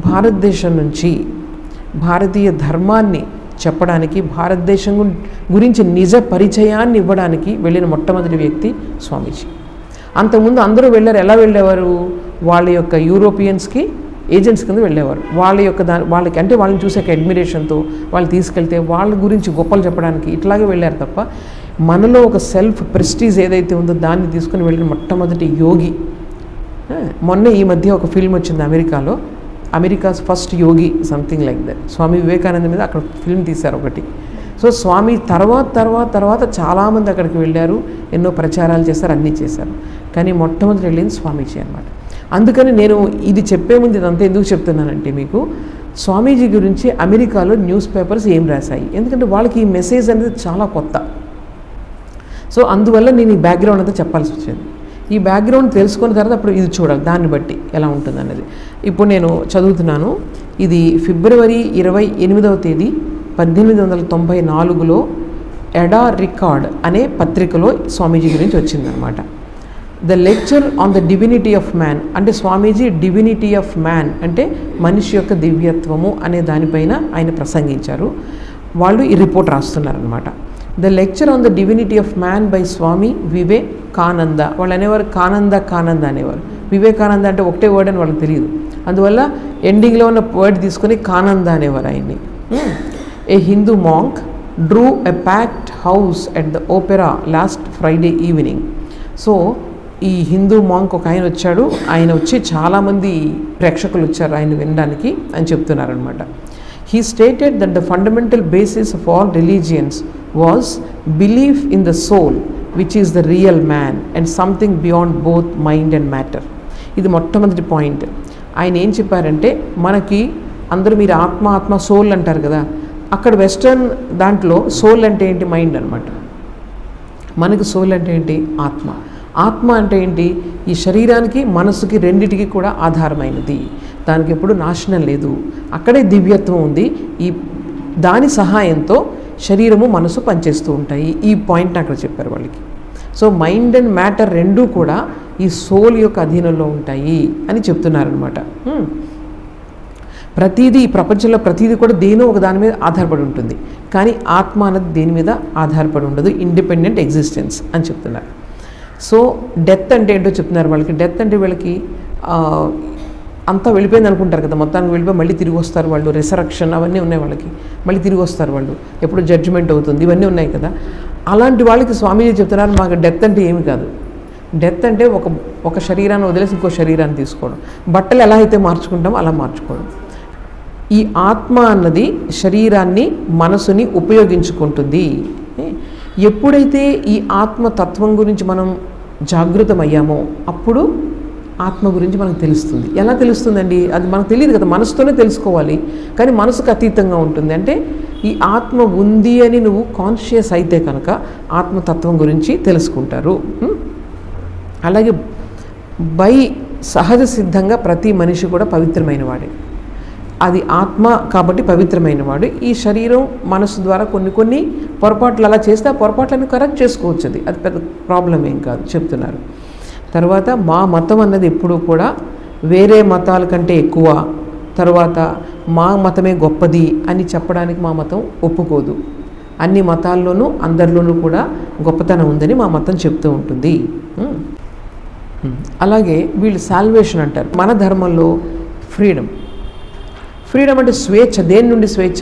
భారతదేశం నుంచి భారతీయ ధర్మాన్ని చెప్పడానికి, భారతదేశం గురించి నిజ పరిచయాన్ని ఇవ్వడానికి వెళ్ళిన మొట్టమొదటి వ్యక్తి స్వామీజీ. అంతకుముందు అందరూ వెళ్ళారు. ఎలా వెళ్ళేవారు? వాళ్ళ యొక్క యూరోపియన్స్కి ఏజెంట్స్ కింద వెళ్ళేవారు. వాళ్ళకి అంటే వాళ్ళని చూసే అడ్మిరేషన్తో వాళ్ళు తీసుకెళ్తే వాళ్ళ గురించి గొప్పలు చెప్పడానికి ఇట్లాగే వెళ్ళారు తప్ప, మనలో ఒక సెల్ఫ్ ప్రెస్టీజ్ ఏదైతే ఉందో దాన్ని తీసుకుని వెళ్ళిన మొట్టమొదటి యోగి. మొన్న ఈ మధ్య ఒక ఫిల్మ్ వచ్చింది అమెరికాలో, America's first yogi something like that. Swami Vivekananda మీద అక్కడ ఫిల్మ్ తీశారు ఒకటి. సో స్వామి తర్వాత చాలామంది అక్కడికి వెళ్ళారు, ఎన్నో ప్రచారాలు చేశారు, అన్నీ చేశారు. కానీ మొట్టమొదటి వెళ్ళింది స్వామీజీ అన్నమాట. అందుకని నేను ఇది చెప్పే ముందు ఇదంతా ఎందుకు చెప్తున్నానంటే, మీకు స్వామీజీ గురించి అమెరికాలో న్యూస్ పేపర్స్ ఏం రాశాయి, ఎందుకంటే వాళ్ళకి ఈ మెసేజ్ అనేది చాలా కొత్త. సో అందువల్ల నేను ఈ బ్యాక్గ్రౌండ్ అంతా చెప్పాల్సి వచ్చింది. ఈ బ్యాక్గ్రౌండ్ తెలుసుకున్న తర్వాత అప్పుడు ఇది చూడాలి, దాన్ని బట్టి ఎలా ఉంటుంది అన్నది. ఇప్పుడు నేను చదువుతున్నాను. ఇది ఫిబ్రవరి 28వ తేదీ 1894లో ఎడా రికార్డ్ అనే పత్రికలో స్వామీజీ గురించి వచ్చిందనమాట. The lecture on the divinity of man, అంటే స్వామీజీ డివినిటీ ఆఫ్ మ్యాన్ అంటే మనిషి యొక్క దివ్యత్వము అనే దానిపైన ఆయన ప్రసంగించారు. వాళ్ళు ఈ రిపోర్ట్ రాస్తున్నారనమాట. The lecture on the divinity of man by Swami Vivekananda. వాళ్ళు అనేవారు కానంద అనేవారు. వివేకానంద అంటే ఒకటే వర్డ్ అని వాళ్ళకి తెలియదు, అందువల్ల ఎండింగ్లో ఉన్న వర్డ్ తీసుకొని కానంద అనేవారు ఆయన్ని. A Hindu monk drew a packed house at the opera last Friday evening. So ఈ హిందూ మాంక్ ఒక ఆయన వచ్చాడు, ఆయన వచ్చి చాలామంది ప్రేక్షకులు వచ్చారు ఆయన వినడానికి అని చెప్తున్నారనమాట. He stated that the fundamental basis of all religions was belief in the soul, which is the real man and something beyond both mind and matter. ఇది మొట్టమొదటి పాయింట్. ఆయన ఏం చెప్పారంటే, మనకి అందరూ మీరు ఆత్మ సోల్ అంటారు కదా, అక్కడ వెస్టర్న్ దాంట్లో సోల్ అంటే ఏంటి? మైండ్ అనమాట. మనకి సోల్ అంటే ఏంటి? ఆత్మ అంటే ఏంటి? ఈ శరీరానికి మనసుకి రెండిటికి కూడా ఆధారమైనది, దానికి ఎప్పుడు నాశనం లేదు, అక్కడే దివ్యత్వం ఉంది. దాని సహాయంతో శరీరము మనసు పనిచేస్తూ ఉంటాయి. ఈ పాయింట్ అక్కడ చెప్పారు వాళ్ళకి. సో మైండ్ అండ్ మ్యాటర్ రెండూ కూడా ఈ సోల్ యొక్క అధీనంలో ఉంటాయి అని చెప్తున్నారనమాట. ప్రతిదీ, ఈ ప్రపంచంలో ప్రతిదీ కూడా దేనో ఒక దాని మీద ఆధారపడి ఉంటుంది, కానీ ఆత్మ అన్నది దేని మీద ఆధారపడి ఉండదు, ఇండిపెండెంట్ ఎగ్జిస్టెన్స్ అని చెప్తున్నారు. సో డెత్ అంటే ఏంటో చెప్తున్నారు వాళ్ళకి. డెత్ అంటే వీళ్ళకి అంతా వెళ్ళిపోయింది అనుకుంటారు కదా, మొత్తానికి వెళ్ళిపోయి మళ్ళీ తిరిగి వస్తారు వాళ్ళు, రిసరక్షన్ అవన్నీ ఉన్నాయి వాళ్ళకి, మళ్ళీ తిరిగి వస్తారు వాళ్ళు, ఎప్పుడు జడ్జిమెంట్ అవుతుంది, ఇవన్నీ ఉన్నాయి కదా. అలాంటి వాళ్ళకి స్వామీజీ చెప్తున్నారు, మాకు డెత్ అంటే ఏమి కాదు. డెత్ అంటే ఒక శరీరాన్ని వదిలేసి ఇంకో శరీరాన్ని తీసుకోవడం, బట్టలు ఎలా అయితే మార్చుకుంటామో అలా మార్చుకోవడం. ఈ ఆత్మ అన్నది శరీరాన్ని మనసుని ఉపయోగించుకుంటుంది. ఎప్పుడైతే ఈ ఆత్మతత్వం గురించి మనం జాగృతమయ్యామో అప్పుడు ఆత్మ గురించి మనకు తెలుస్తుంది. ఎలా తెలుస్తుందండి? అది మనకు తెలియదు కదా, మనసుతోనే తెలుసుకోవాలి, కానీ మనసుకు అతీతంగా ఉంటుంది. అంటే ఈ ఆత్మ ఉంది అని నువ్వు కాన్షియస్ అయితే కనుక ఆత్మతత్వం గురించి తెలుసుకుంటారు. అలాగే సహజ సిద్ధంగా ప్రతి మనిషి కూడా పవిత్రమైన వాడే. అది ఆత్మ కాబట్టి పవిత్రమైన వాడు. ఈ శరీరం మనసు ద్వారా కొన్ని పొరపాట్లు అలా చేస్తే ఆ పొరపాట్లను కరెక్ట్ చేసుకోవచ్చు. అది పెద్ద ప్రాబ్లం ఏం కాదు చెప్తున్నారు. తర్వాత మా మతం అన్నది ఎప్పుడూ కూడా వేరే మతాల కంటే ఎక్కువ, తర్వాత మా మతమే గొప్పది అని చెప్పడానికి మా మతం ఒప్పుకోదు. అన్ని మతాల్లోనూ అందరిలోనూ కూడా గొప్పతనం ఉందని మా మతం చెప్తూ ఉంటుంది. అలాగే వీళ్ళు సాల్వేషన్ అంటారు. మన ధర్మంలో ఫ్రీడమ్ అంటే స్వేచ్ఛ. దేని నుండి స్వేచ్ఛ?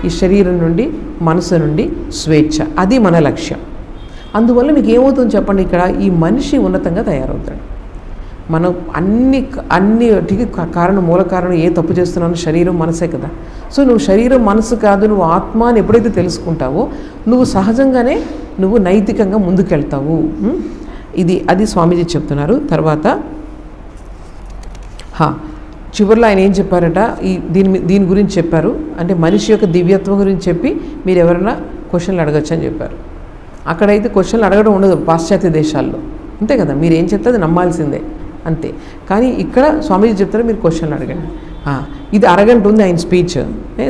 ఈ శరీరం నుండి, మనసు నుండి స్వేచ్ఛ. అది మన లక్ష్యం. అందువల్ల మీకు ఏమవుతుందో చెప్పండి, ఇక్కడ ఈ మనిషి ఉన్నతంగా తయారవుతాడు. మనం అన్నిటికి మూల కారణం ఏ తప్పు చేస్తున్నానో శరీరం మనసే కదా. సో నువ్వు శరీరం మనసు కాదు, నువ్వు ఆత్మ అని ఎప్పుడైతే తెలుసుకుంటావో నువ్వు సహజంగానే నువ్వు నైతికంగా ముందుకెళ్తావు. అది స్వామీజీ చెప్తున్నారు. తర్వాత చివరిలో ఆయన ఏం చెప్పారట, దీని గురించి చెప్పారు. అంటే మనిషి యొక్క దివ్యత్వం గురించి చెప్పి మీరు ఎవరైనా క్వశ్చన్లు అడగచ్చు అని చెప్పారు. అక్కడైతే క్వశ్చన్లు అడగడం ఉండదు పాశ్చాత్య దేశాల్లో, అంతే కదా, మీరు ఏం చెప్తే అది నమ్మాల్సిందే అంతే. కానీ ఇక్కడ స్వామీజీ చెప్తారు మీరు క్వశ్చన్లు అడగండి. ఇది అరగంట ఉంది ఆయన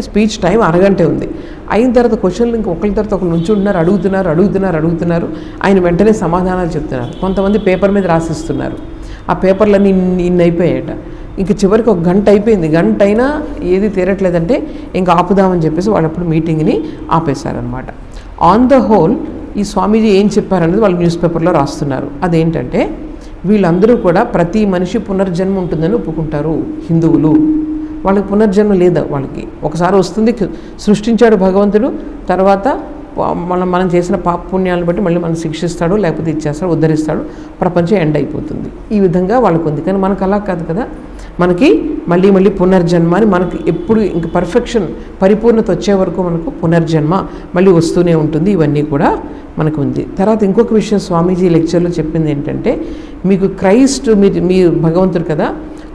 స్పీచ్ టైం అరగంటే ఉంది. అయిన తర్వాత క్వశ్చన్లు ఇంకా ఒకరి తర్వాత ఒకరు నుంచి ఉంటున్నారు, అడుగుతున్నారు. ఆయన వెంటనే సమాధానాలు చెప్తున్నారు. కొంతమంది పేపర్ మీద రాసిస్తున్నారు. ఆ పేపర్లన్నీ ఇన్ని అయిపోయాయట. ఇంక చివరికి ఒక గంట అయిపోయింది. గంట అయినా ఏది తీరట్లేదంటే ఇంకా ఆపుదామని చెప్పేసి వాళ్ళప్పుడు మీటింగ్ని ఆపేశారనమాట. ఆన్ ద హోల్ ఈ స్వామీజీ ఏం చెప్పారనేది వాళ్ళు న్యూస్ పేపర్లో రాస్తున్నారు. అదేంటంటే వీళ్ళందరూ కూడా ప్రతి మనిషి పునర్జన్మ ఉంటుందని ఒప్పుకుంటారు హిందువులు. వాళ్ళకి పునర్జన్మ లేదా, వాళ్ళకి ఒకసారి వస్తుంది, సృష్టించాడు భగవంతుడు, తర్వాత మనం చేసిన పాప పుణ్యాలను బట్టి మళ్ళీ మనం శిక్షిస్తాడు, లేకపోతే ఇచ్చేస్తాడు, ఉద్ధరిస్తాడు, ప్రపంచం ఎండ్ అయిపోతుంది. ఈ విధంగా వాళ్ళకు ఉంది. కానీ మనకు అలా కాదు కదా, మనకి మళ్ళీ పునర్జన్మ అని మనకి ఎప్పుడు ఇంక పరిపూర్ణత వచ్చే వరకు మనకు పునర్జన్మ మళ్ళీ వస్తూనే ఉంటుంది. ఇవన్నీ కూడా మనకు ఉంది. తర్వాత ఇంకొక విషయం స్వామీజీ లెక్చర్లో చెప్పింది ఏంటంటే, మీకు క్రైస్ట్ మీ భగవంతుడు కదా,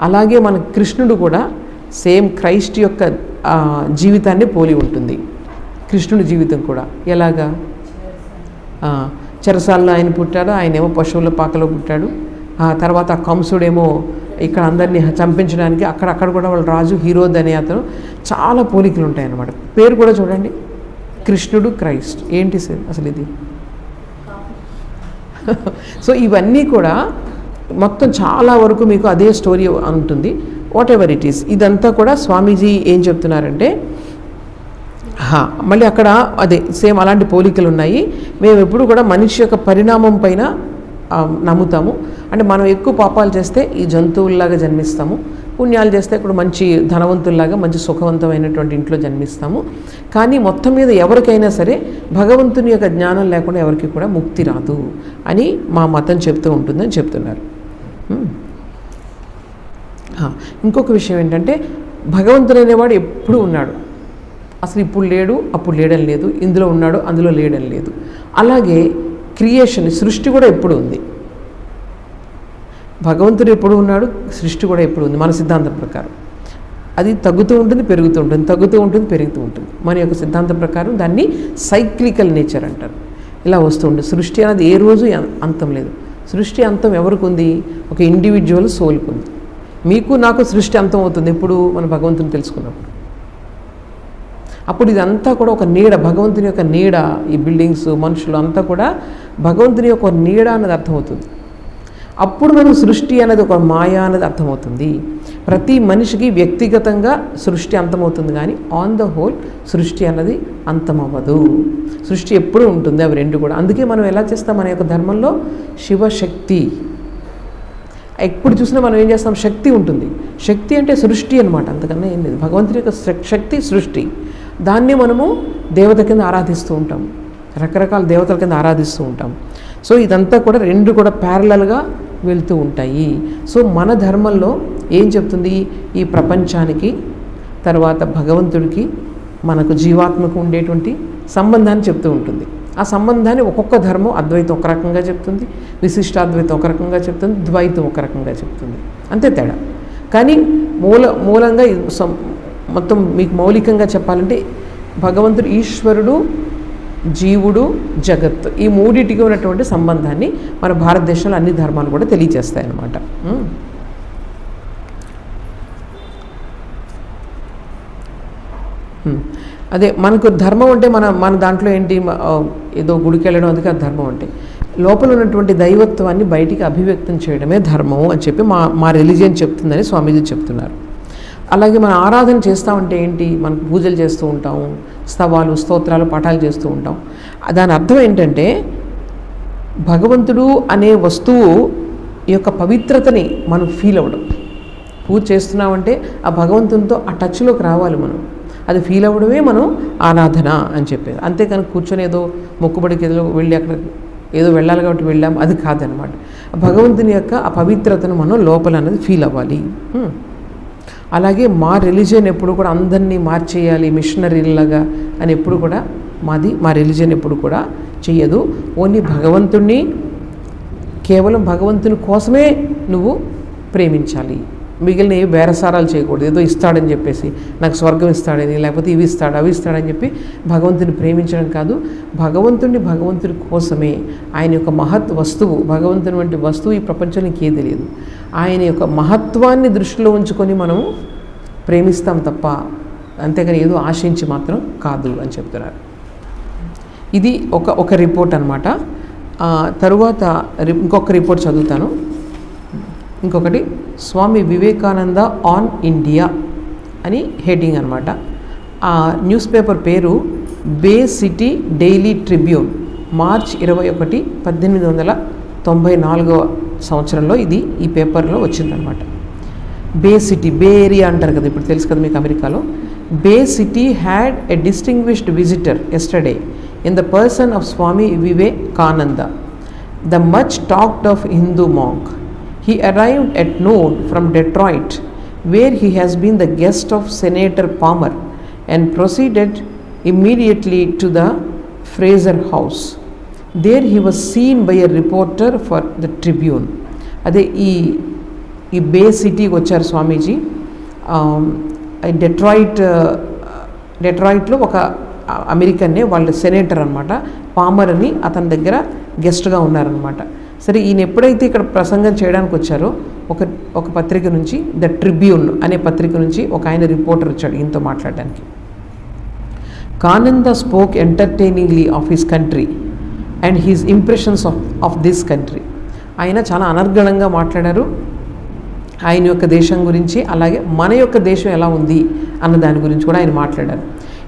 అలాగే మన కృష్ణుడు కూడా సేమ్ క్రైస్ట్ యొక్క జీవితాన్ని పోలి ఉంటుంది. కృష్ణుడి జీవితం కూడా ఎలాగా, చెరసాలలో ఆయన పుట్టాడు, ఆయనేమో పశువుల పాకలో పుట్టాడు. తర్వాత కంసుడేమో ఇక్కడ అందరినీ చంపించడానికి అక్కడ కూడా వాళ్ళ రాజు హీరోద్ అనే అతను, చాలా పోలికలు ఉంటాయన్నమాట. పేరు కూడా చూడండి, కృష్ణుడు క్రైస్ట్. ఏంటి సార్ అసలు ఇది? సో ఇవన్నీ కూడా మొత్తం చాలా వరకు మీకు అదే స్టోరీ ఉంటుంది. వాట్ ఎవర్ ఇట్ ఈస్, ఇదంతా కూడా స్వామీజీ ఏం చెప్తున్నారంటే, మళ్ళీ అక్కడ అదే సేమ్ అలాంటి పోలికలు ఉన్నాయి. మేము ఎప్పుడు కూడా మనిషి యొక్క పరిణామం పైన నమ్ముతాము. అంటే మనం ఎక్కువ పాపాలు చేస్తే ఈ జంతువుల్లాగా జన్మిస్తాము, పుణ్యాలు చేస్తే ఇప్పుడు మంచి ధనవంతుల్లాగా మంచి సుఖవంతమైనటువంటి ఇంట్లో జన్మిస్తాము. కానీ మొత్తం మీద ఎవరికైనా సరే భగవంతుని యొక్క జ్ఞానం లేకుండా ఎవరికి కూడా ముక్తి రాదు అని మా మతం చెప్తూ ఉంటుందని చెప్తున్నారు. ఇంకొక విషయం ఏంటంటే, భగవంతుడు అనేవాడు ఎప్పుడూ ఉన్నాడు. అసలు ఇప్పుడు లేడు, అప్పుడు లేడని లేదు, ఇందులో ఉన్నాడు, అందులో లేడని లేదు. అలాగే క్రియేషన్, సృష్టి కూడా ఎప్పుడు ఉంది. భగవంతుడు ఎప్పుడు ఉన్నాడు, సృష్టి కూడా ఎప్పుడు ఉంది మన సిద్ధాంతం ప్రకారం. అది తగ్గుతూ ఉంటుంది, పెరుగుతూ ఉంటుంది, తగ్గుతూ ఉంటుంది, పెరుగుతూ ఉంటుంది. మన యొక్క సిద్ధాంతం ప్రకారం దాన్ని సైక్లికల్ నేచర్ అంటారు. ఇలా వస్తూ ఉంటుంది. సృష్టి అనేది ఏ రోజు అంతం లేదు. సృష్టి అంతం ఎవరికి ఉంది? ఒక ఇండివిజువల్ సోల్కి ఉంది. మీకు నాకు సృష్టి అంతం అవుతుంది ఎప్పుడు? మన భగవంతుని తెలుసుకున్నప్పుడు. అప్పుడు ఇదంతా కూడా ఒక నీడ, భగవంతుని యొక్క నీడ, ఈ బిల్డింగ్స్, మనుషులు అంతా కూడా భగవంతుని యొక్క నీడ అన్నది అర్థమవుతుంది. అప్పుడు మనం సృష్టి అనేది ఒక మాయ అనేది అర్థమవుతుంది. ప్రతి మనిషికి వ్యక్తిగతంగా సృష్టి అంతమవుతుంది, కానీ ఆన్ ద హోల్ సృష్టి అన్నది అంతమవ్వదు. సృష్టి ఎప్పుడూ ఉంటుంది, అవి రెండు కూడా. అందుకే మనం ఎలా చేస్తాం, మన యొక్క ధర్మంలో శివశక్తి ఎప్పుడు చూసినా మనం ఏం చేస్తాం, శక్తి ఉంటుంది. శక్తి అంటే సృష్టి అనమాట, అంతకన్నా ఏం లేదు. భగవంతుని యొక్క శక్తి సృష్టి, దాన్ని మనము దేవత కింద ఆరాధిస్తూ ఉంటాం, రకరకాల దేవతల కింద ఆరాధిస్తూ ఉంటాం. సో ఇదంతా కూడా రెండు కూడా ప్యారలల్గా వెళ్తూ ఉంటాయి. సో మన ధర్మంలో ఏం చెప్తుంది, ఈ ప్రపంచానికి, తర్వాత భగవంతుడికి, మనకు జీవాత్మకు ఉండేటువంటి సంబంధాన్ని చెప్తూ ఉంటుంది. ఆ సంబంధాన్ని ఒక్కొక్క ధర్మం, అద్వైతం ఒక రకంగా చెప్తుంది, విశిష్టాద్వైతం ఒక రకంగా చెప్తుంది, ద్వైతం ఒక రకంగా చెప్తుంది, అంతే తేడా. కానీ మూలంగా మొత్తం మీకు మౌలికంగా చెప్పాలంటే భగవంతుడు, ఈశ్వరుడు, జీవుడు, జగత్, ఈ మూడింటికి ఉన్నటువంటి సంబంధాన్ని మన భారతదేశంలో అన్ని ధర్మాలు కూడా తెలియజేస్తాయి అన్నమాట. అదే మనకు ధర్మం అంటే మన దాంట్లో ఏంటి, ఏదో గుడికి వెళ్ళడం, అందుకే అది ధర్మం అంటే లోపల ఉన్నటువంటి దైవత్వాన్ని బయటికి అభివ్యక్తం చేయడమే ధర్మం అని చెప్పి మా రిలీజియన్ చెప్తుందని స్వామీజీ చెప్తున్నారు. అలాగే మనం ఆరాధన చేస్తామంటే ఏంటి, మనం పూజలు చేస్తూ ఉంటాము, స్తవాలు, స్తోత్రాలు, పాఠాలు చేస్తూ ఉంటాం. దాని అర్థం ఏంటంటే భగవంతుడు అనే వస్తువు యొక్క పవిత్రతని మనం ఫీల్ అవ్వడం. పూజ చేస్తున్నామంటే ఆ భగవంతునితో ఆ టచ్లోకి రావాలి మనం, అది ఫీల్ అవ్వడమే మనం ఆరాధన అని చెప్పేది. అంతేకాని కూర్చొని ఏదో మొక్కుబడికి ఏదో వెళ్ళి అక్కడ ఏదో వెళ్ళాలి కాబట్టి వెళ్ళాం, అది కాదనమాట. భగవంతుని యొక్క ఆ పవిత్రతను మనం లోపల అనేది ఫీల్ అవ్వాలి. అలాగే మా రిలీజియన్ ఎప్పుడు కూడా అందరినీ మార్చేయాలి మిషనరీలాగా అని ఎప్పుడు కూడా మా రిలీజియన్ ఎప్పుడు కూడా చెయ్యదు. ఓన్లీ భగవంతుణ్ణి, కేవలం భగవంతుని కోసమే నువ్వు ప్రేమించాలి, మిగిలిన ఏ బేరసారాలు చేయకూడదు. ఏదో ఇస్తాడని చెప్పేసి, నాకు స్వర్గం ఇస్తాడని, లేకపోతే ఇవి ఇస్తాడు అవి ఇస్తాడని చెప్పి భగవంతుని ప్రేమించడం కాదు. భగవంతుడి కోసమే, ఆయన యొక్క మహత్ వస్తువు, భగవంతుని వంటి వస్తువు ఈ ప్రపంచానికి ఏది లేదు. ఆయన యొక్క మహత్వాన్ని దృష్టిలో ఉంచుకొని మనము ప్రేమిస్తాం తప్ప, అంతేగాని ఏదో ఆశించి మాత్రం కాదు అని చెప్తున్నారు. ఇది ఒక రిపోర్ట్ అనమాట. తరువాత ఇంకొక రిపోర్ట్ చదువుతాను. ఇంకొకటి స్వామి వివేకానంద ఆన్ ఇండియా అని హెడ్డింగ్ అనమాట. ఆ న్యూస్ పేపర్ పేరు బే సిటీ డైలీ ట్రిబ్యూన్, మార్చ్ 21, 1894 సంవత్సరంలో ఈ పేపర్లో వచ్చిందనమాట. బే సిటీ, బే ఏరియా అంటారు కదా, ఇప్పుడు తెలుసు కదా మీకు అమెరికాలో. Bay City had a distinguished visitor yesterday in the person of Swami Vivekananda, the much talked of Hindu monk. He arrived at noon from Detroit, where he has been the guest of Senator Palmer, and proceeded immediately to the Fraser House. There he was seen by a reporter for the Tribune. అదే ఈ బే సిటీకి వచ్చారు స్వామీజీ. డెట్రాయిట్లో ఒక అమెరికన్నే, వాళ్ళ సెనేటర్ అనమాట, పామర్ అని, అతని దగ్గర గెస్ట్గా ఉన్నారనమాట. సరే, ఈయన ఎప్పుడైతే ఇక్కడ ప్రసంగం చేయడానికి వచ్చారో ఒక పత్రిక నుంచి, ద ట్రిబ్యూన్ అనే పత్రిక నుంచి ఒక ఆయన రిపోర్టర్ వచ్చాడు ఈయనతో మాట్లాడడానికి. Kananda spoke entertainingly of his country and his impressions of this country. ఆయన చాలా అనర్గళంగా మాట్లాడారు ఆయన యొక్క దేశం గురించి, అలాగే మన యొక్క దేశం ఎలా ఉంది అన్న దాని గురించి కూడా ఆయన మాట్లాడారు.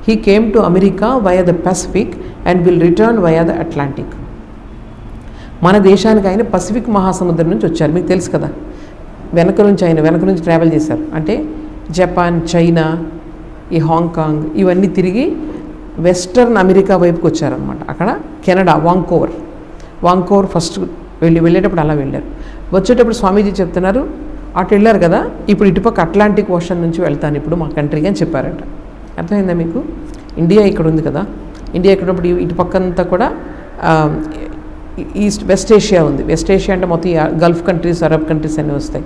He came to America via the Pacific and will return via the Atlantic. మన దేశానికి ఆయన పసిఫిక్ మహాసముద్రం నుంచి వచ్చారు, మీకు తెలుసు కదా. వెనక నుంచి ట్రావెల్ చేశారు. అంటే జపాన్, చైనా, ఈ హాంకాంగ్ ఇవన్నీ తిరిగి వెస్టర్న్ అమెరికా వైపుకి వచ్చారనమాట. అక్కడ కెనడా, వాంకోవర్ ఫస్ట్ వెళ్ళేటప్పుడు అలా వెళ్ళారు. వచ్చేటప్పుడు స్వామీజీ చెప్తున్నారు, అటు వెళ్ళారు కదా, ఇప్పుడు ఇటుపక్క అట్లాంటిక్ ఓషన్ నుంచి వెళ్తాను ఇప్పుడు మా కంట్రీకి అని చెప్పారట. అర్థమైందా మీకు? ఇండియా ఇక్కడ ఉంది కదా, ఇండియా ఇక్కడ ఇటుపక్కంతా కూడా వెస్ట్ ఏషియా ఉంది. వెస్ట్ ఏషియా అంటే మొత్తం గల్ఫ్ కంట్రీస్, అరబ్ కంట్రీస్ అన్నీ వస్తాయి.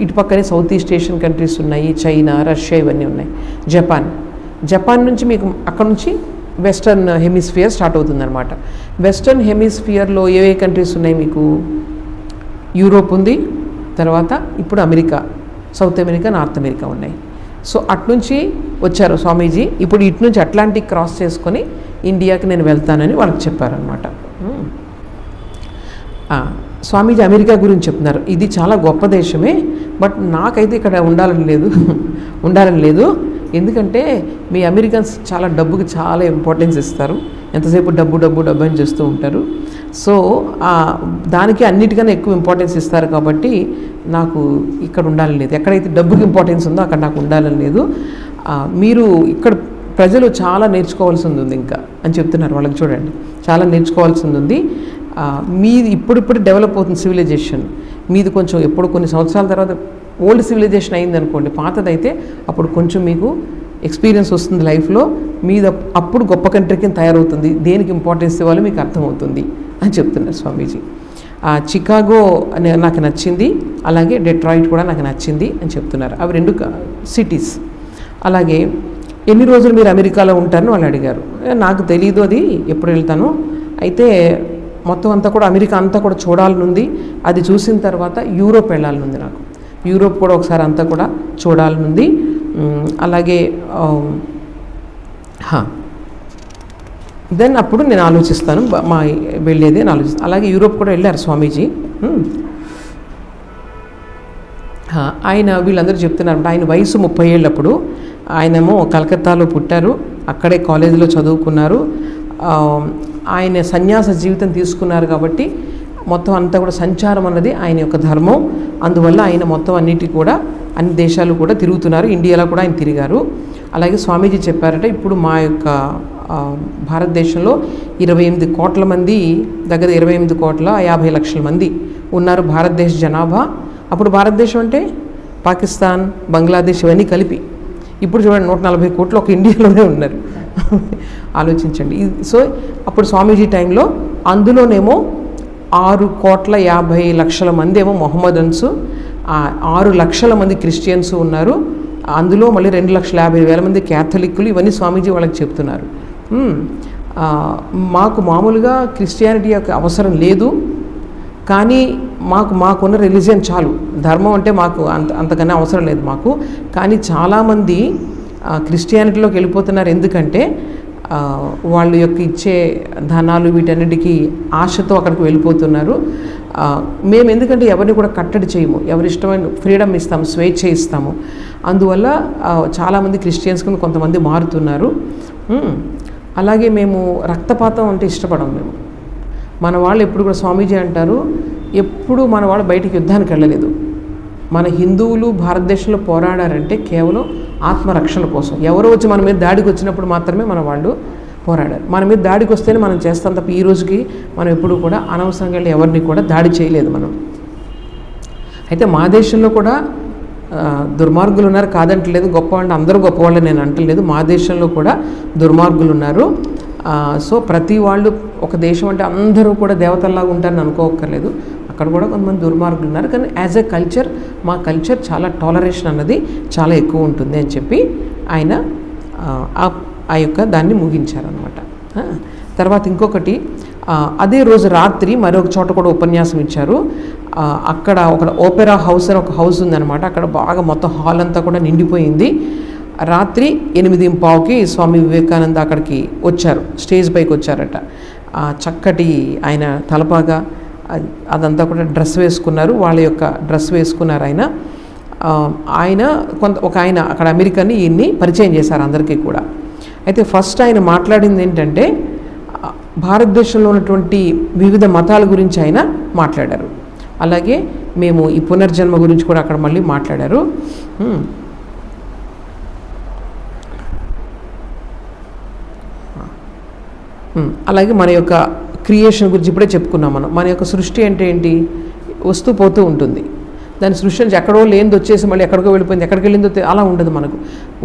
ఇటుపక్కనే సౌత్ ఈస్ట్ ఏషియన్ కంట్రీస్ ఉన్నాయి, చైనా, రష్యా ఇవన్నీ ఉన్నాయి. జపాన్ నుంచి మీకు అక్కడ నుంచి వెస్టర్న్ హెమిస్ఫియర్ స్టార్ట్ అవుతుందన్నమాట. వెస్టర్న్ హెమిస్ఫియర్లో ఏ కంట్రీస్ ఉన్నాయి మీకు? యూరోప్ ఉంది, తర్వాత ఇప్పుడు America, south America, north America ఉన్నాయి. సో అట్నుంచి వచ్చారు స్వామీజీ. ఇప్పుడు ఇటు నుంచి అట్లాంటిక్ క్రాస్ చేసుకొని ఇండియాకి నేను వెళ్తానని వాళ్ళకి చెప్పారనమాట. స్వామీజీ అమెరికా గురించి చెప్తున్నారు. ఇది చాలా గొప్ప దేశమే, బట్ నాకైతే ఇక్కడ ఉండాలని లేదు. ఎందుకంటే మీ అమెరికన్స్ చాలా డబ్బుకి చాలా ఇంపార్టెన్స్ ఇస్తారు, ఎంతసేపు డబ్బు డబ్బు డబ్బు అని చేస్తూ ఉంటారు. సో దానికి అన్నిటికన్నా ఎక్కువ ఇంపార్టెన్స్ ఇస్తారు కాబట్టి నాకు ఇక్కడ ఉండాలని లేదు. ఎక్కడైతే డబ్బుకి ఇంపార్టెన్స్ ఉందో అక్కడ నాకు ఉండాలని లేదు. మీరు ఇక్కడ ప్రజలు చాలా నేర్చుకోవాల్సింది ఉంది ఇంకా అని చెప్తున్నారు వాళ్ళకి. చూడండి, చాలా నేర్చుకోవాల్సింది ఉంది. మీది ఇప్పుడిప్పుడు డెవలప్ అవుతుంది సివిలైజేషన్. మీది కొంచెం ఎప్పుడు కొన్ని సంవత్సరాల తర్వాత ఓల్డ్ సివిలైజేషన్ అయింది అనుకోండి, పాతదైతే అప్పుడు కొంచెం మీకు ఎక్స్పీరియన్స్ వస్తుంది లైఫ్లో. మీది అప్పుడు గొప్ప కంట్రీ కింద తయారవుతుంది, దేనికి ఇంపార్టెన్స్ ఇవ్వాలో మీకు అర్థమవుతుంది అని చెప్తున్నారు స్వామీజీ. చికాగో నాకు నచ్చింది, అలాగే డెట్రాయిట్ కూడా నాకు నచ్చింది అని చెప్తున్నారు. అవి 2 సిటీస్. అలాగే ఎన్ని రోజులు మీరు అమెరికాలో ఉంటారని వాళ్ళు అడిగారు. నాకు తెలీదు, అది ఎప్పుడు వెళ్తాను. అయితే మొత్తం అంతా కూడా అమెరికా అంతా కూడా చూడాలనుంది. అది చూసిన తర్వాత యూరోప్ వెళ్ళాలనుంది నాకు. యూరోప్ కూడా ఒకసారి అంతా కూడా చూడాలనుంది. అలాగే దెన్ అప్పుడు నేను ఆలోచిస్తాను మా వెళ్ళేది అని ఆలోచిస్తాను. అలాగే యూరోప్ కూడా వెళ్ళారు స్వామీజీ. ఆయన వీళ్ళందరూ చెప్తున్నారు, ఆయన వయసు 30 ఏళ్ళప్పుడు. ఆయనేమో కలకత్తాలో పుట్టారు, అక్కడే కాలేజీలో చదువుకున్నారు. ఆయన సన్యాస జీవితం తీసుకున్నారు కాబట్టి మొత్తం అంతా కూడా సంచారం అన్నది ఆయన యొక్క ధర్మం. అందువల్ల ఆయన మొత్తం అన్ని దేశాలు కూడా తిరుగుతున్నారు. ఇండియాలో కూడా ఆయన తిరిగారు. అలాగే స్వామీజీ చెప్పారట, ఇప్పుడు మా యొక్క భారతదేశంలో 28 కోట్ల మంది, దగ్గర 28,50 లక్షల మంది ఉన్నారు భారతదేశ జనాభా. అప్పుడు భారతదేశం అంటే పాకిస్తాన్, బంగ్లాదేశ్ ఇవన్నీ కలిపి. ఇప్పుడు చూడండి 140 కోట్లు ఒక ఇండియాలోనే ఉన్నారు. ఆలోచించండి. సో అప్పుడు స్వామీజీ టైంలో అందులోనేమో 6,50,00,000 మంది ఏమో మొహమ్మదన్స్, 6 లక్షల మంది క్రిస్టియన్స్ ఉన్నారు. అందులో మళ్ళీ 2,50,000 మంది క్యాథలిక్కులు. ఇవన్నీ స్వామీజీ వాళ్ళకి చెప్తున్నారు. మాకు మామూలుగా క్రిస్టియానిటీ యొక్క అవసరం లేదు, కానీ మాకున్న రిలీజియన్ చాలు. ధర్మం అంటే మాకు అంతకన్నా అవసరం లేదు మాకు. కానీ చాలామంది క్రిస్టియానిటీలోకి వెళ్ళిపోతున్నారు. ఎందుకంటే వాళ్ళ యొక్క ఇచ్చే ధనాలు వీటన్నిటికీ ఆశతో అక్కడికి వెళ్ళిపోతున్నారు. మేము ఎందుకంటే ఎవరిని కూడా కట్టడి చేయము, ఎవరి ఇష్టమైన ఫ్రీడమ్ ఇస్తాము, స్వేచ్ఛ ఇస్తాము. అందువల్ల చాలామంది క్రిస్టియన్స్కి కొంతమంది మారుతున్నారు. అలాగే మేము రక్తపాతం అంటే ఇష్టపడము. మేము మన వాళ్ళు ఎప్పుడు కూడా స్వామీజీ అంటారు, ఎప్పుడు మన వాళ్ళు బయటికి యుద్ధానికి వెళ్ళలేదు. మన హిందువులు భారతదేశంలో పోరాడారంటే కేవలం ఆత్మరక్షణ కోసం. ఎవరో వచ్చి మన మీద దాడికి వచ్చినప్పుడు మాత్రమే మన వాళ్ళు పోరాడారు. మన మీద దాడికి వస్తేనే మనం చేస్తాం తప్ప ఈ రోజుకి మనం ఎప్పుడు కూడా అనవసరంగా ఎవరిని కూడా దాడి చేయలేదు మనం. అయితే మా దేశంలో కూడా దుర్మార్గులు ఉన్నారు, కాదంటలేదు. గొప్పవాళ్ళు అందరూ గొప్పవాళ్ళు నేను అంటలేదు. మా దేశంలో కూడా దుర్మార్గులు ఉన్నారు. సో ప్రతి వాళ్ళు, ఒక దేశం అంటే అందరూ కూడా దేవతల్లాగా ఉంటారని అనుకోక్కర్లేదు. అక్కడ కూడా కొంతమంది దుర్మార్గులు ఉన్నారు. కానీ యాజ్ ఎ కల్చర్, మా కల్చర్ చాలా టాలరేషన్ అన్నది చాలా ఎక్కువ ఉంటుంది అని చెప్పి ఆయన ఆ యొక్క దాన్ని ముగించారనమాట. తర్వాత ఇంకొకటి, అదే రోజు రాత్రి మరొక చోట కూడా ఉపన్యాసం ఇచ్చారు. అక్కడ ఒక ఓపెరా హౌస్ అని ఒక హౌస్ ఉందన్నమాట. అక్కడ బాగా మొత్తం హాల్ అంతా కూడా నిండిపోయింది. రాత్రి 8:15కి స్వామి వివేకానంద అక్కడికి వచ్చారు, స్టేజ్ పైకి వచ్చారట. చక్కటి ఆయన తలపాగా అదంతా కూడా డ్రెస్ వేసుకున్నారు, వాళ్ళ యొక్క డ్రెస్ వేసుకున్నారు ఆయన. ఒక ఆయన అక్కడ అమెరికన్ ఈయన్ని పరిచయం చేశారు అందరికీ కూడా. అయితే ఫస్ట్ ఆయన మాట్లాడింది ఏంటంటే భారతదేశంలో ఉన్నటువంటి వివిధ మతాల గురించి ఆయన మాట్లాడారు. అలాగే మేము ఈ పునర్జన్మ గురించి కూడా అక్కడ మళ్ళీ మాట్లాడారు. అలాగే మన యొక్క క్రియేషన్ గురించి ఇప్పుడే చెప్పుకున్నాం మనం. మన యొక్క సృష్టి అంటే ఏంటి? వస్తూ పోతూ ఉంటుంది. దాని సృష్టి నుంచి ఎక్కడో లేనిది వచ్చేసి మళ్ళీ ఎక్కడికో వెళ్ళిపోయింది, ఎక్కడికి వెళ్ళిందో అలా ఉండదు. మనకు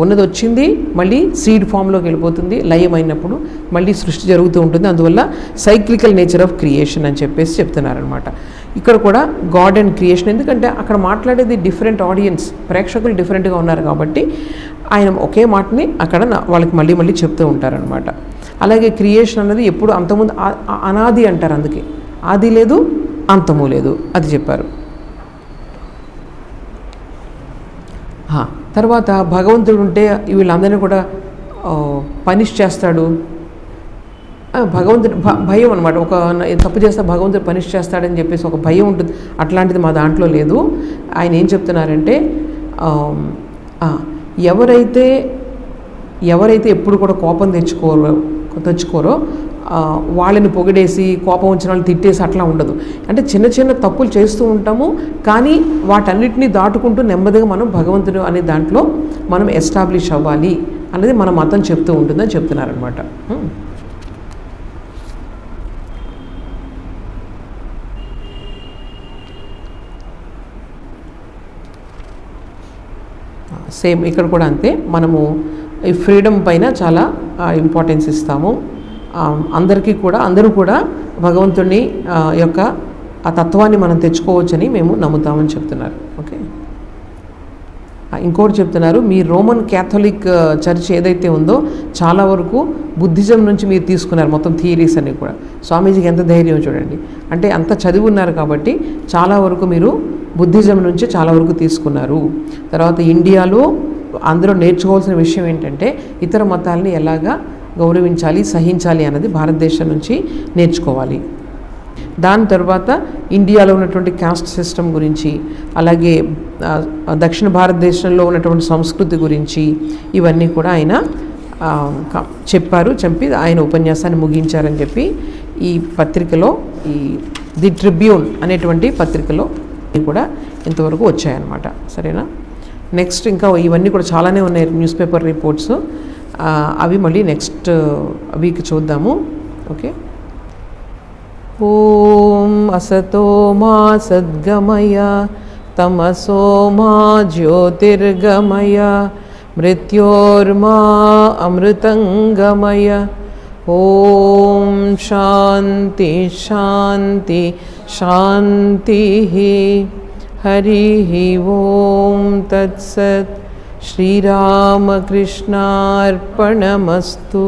ఉన్నది వచ్చింది, మళ్ళీ సీడ్ ఫామ్లోకి వెళ్ళిపోతుంది, లయమైనప్పుడు మళ్ళీ సృష్టి జరుగుతూ ఉంటుంది. అందువల్ల సైక్లికల్ నేచర్ ఆఫ్ క్రియేషన్ అని చెప్పేసి చెప్తున్నారనమాట. ఇక్కడ కూడా గాడ్ అండ్ క్రియేషన్, ఎందుకంటే అక్కడ మాట్లాడేది డిఫరెంట్ ఆడియన్స్, ప్రేక్షకులు డిఫరెంట్గా ఉన్నారు కాబట్టి ఆయన ఒకే మాటని అక్కడ వాళ్ళకి మళ్ళీ మళ్ళీ చెప్తూ ఉంటారనమాట. అలాగే క్రియేషన్ అన్నది ఎప్పుడు అంతకుముందు అనాది అంటారు, అందుకే ఆది లేదు అంతము లేదు అది చెప్పారు. తర్వాత భగవంతుడు ఉంటే వీళ్ళందరినీ కూడా పనిష్ చేస్తాడు, భగవంతుడు భయం అనమాట. ఒక తప్పు చేస్తే భగవంతుడు పనిష్ చేస్తాడని చెప్పేసి ఒక భయం ఉంటుంది. అట్లాంటిది మా దాంట్లో లేదు. ఆయన ఏం చెప్తున్నారంటే ఎవరైతే ఎప్పుడు కూడా కోపం తెచ్చుకోరో వాళ్ళని పొగిడేసి కోపం వచ్చిన వాళ్ళని తిట్టేసి అట్లా ఉండదు. అంటే చిన్న చిన్న తప్పులు చేస్తూ ఉంటాము, కానీ వాటన్నిటినీ దాటుకుంటూ నెమ్మదిగా మనం భగవంతుడు అనే దాంట్లో మనం ఎస్టాబ్లిష్ అవ్వాలి అనేది మన మతం చెప్తూ ఉంటుందని చెప్తున్నారనమాట. సేమ్ ఇక్కడ కూడా అంతే. మనము ఈ ఫ్రీడమ్ పైన చాలా ఇంపార్టెన్స్ ఇస్తాము. అందరూ కూడా భగవంతుని యొక్క ఆ తత్వాన్ని మనం తెచ్చుకోవచ్చని మేము నమ్ముతామని చెప్తున్నారు. ఓకే, ఇంకోటి చెప్తున్నారు, మీ రోమన్ క్యాథలిక్ చర్చ్ ఏదైతే ఉందో చాలా వరకు బుద్ధిజం నుంచి మీరు తీసుకున్నారు మొత్తం థియరీస్ అన్నీ కూడా. స్వామీజీకి ఎంత ధైర్యం చూడండి. అంటే అంత చదివి ఉన్నారు కాబట్టి చాలా వరకు మీరు బుద్ధిజం నుంచి చాలా వరకు తీసుకున్నారు. తర్వాత ఇండియాలో అందరూ నేర్చుకోవాల్సిన విషయం ఏంటంటే ఇతర మతాలని ఎలాగా గౌరవించాలి, సహించాలి అన్నది భారతదేశం నుంచి నేర్చుకోవాలి. దాని తర్వాత ఇండియాలో ఉన్నటువంటి కాస్ట్ సిస్టమ్ గురించి, అలాగే దక్షిణ భారతదేశంలో ఉన్నటువంటి సంస్కృతి గురించి ఇవన్నీ కూడా ఆయన చెప్పి ఆయన ఉపన్యాసాన్ని ముగించారని చెప్పి ఈ పత్రికలో, ఈ ది ట్రిబ్యూన్ అనేటువంటి పత్రికలో కూడా ఇంతవరకు వచ్చాయన్నమాట. సరేనా? నెక్స్ట్ ఇంకా ఇవన్నీ కూడా చాలానే ఉన్నాయి న్యూస్ పేపర్ రిపోర్ట్స్. అవి మళ్ళీ నెక్స్ట్ వీక్ చూద్దాము. ఓకే. ఓం అసతో మా సద్గమయ తమసో మా జ్యోతిర్గమయ మృత్యోర్మా అమృతంగమయ. ఓం శాంతి శాంతి శాంతి. హరి ఓం తత్సత్. శ్రీరామకృష్ణార్పణమస్తు.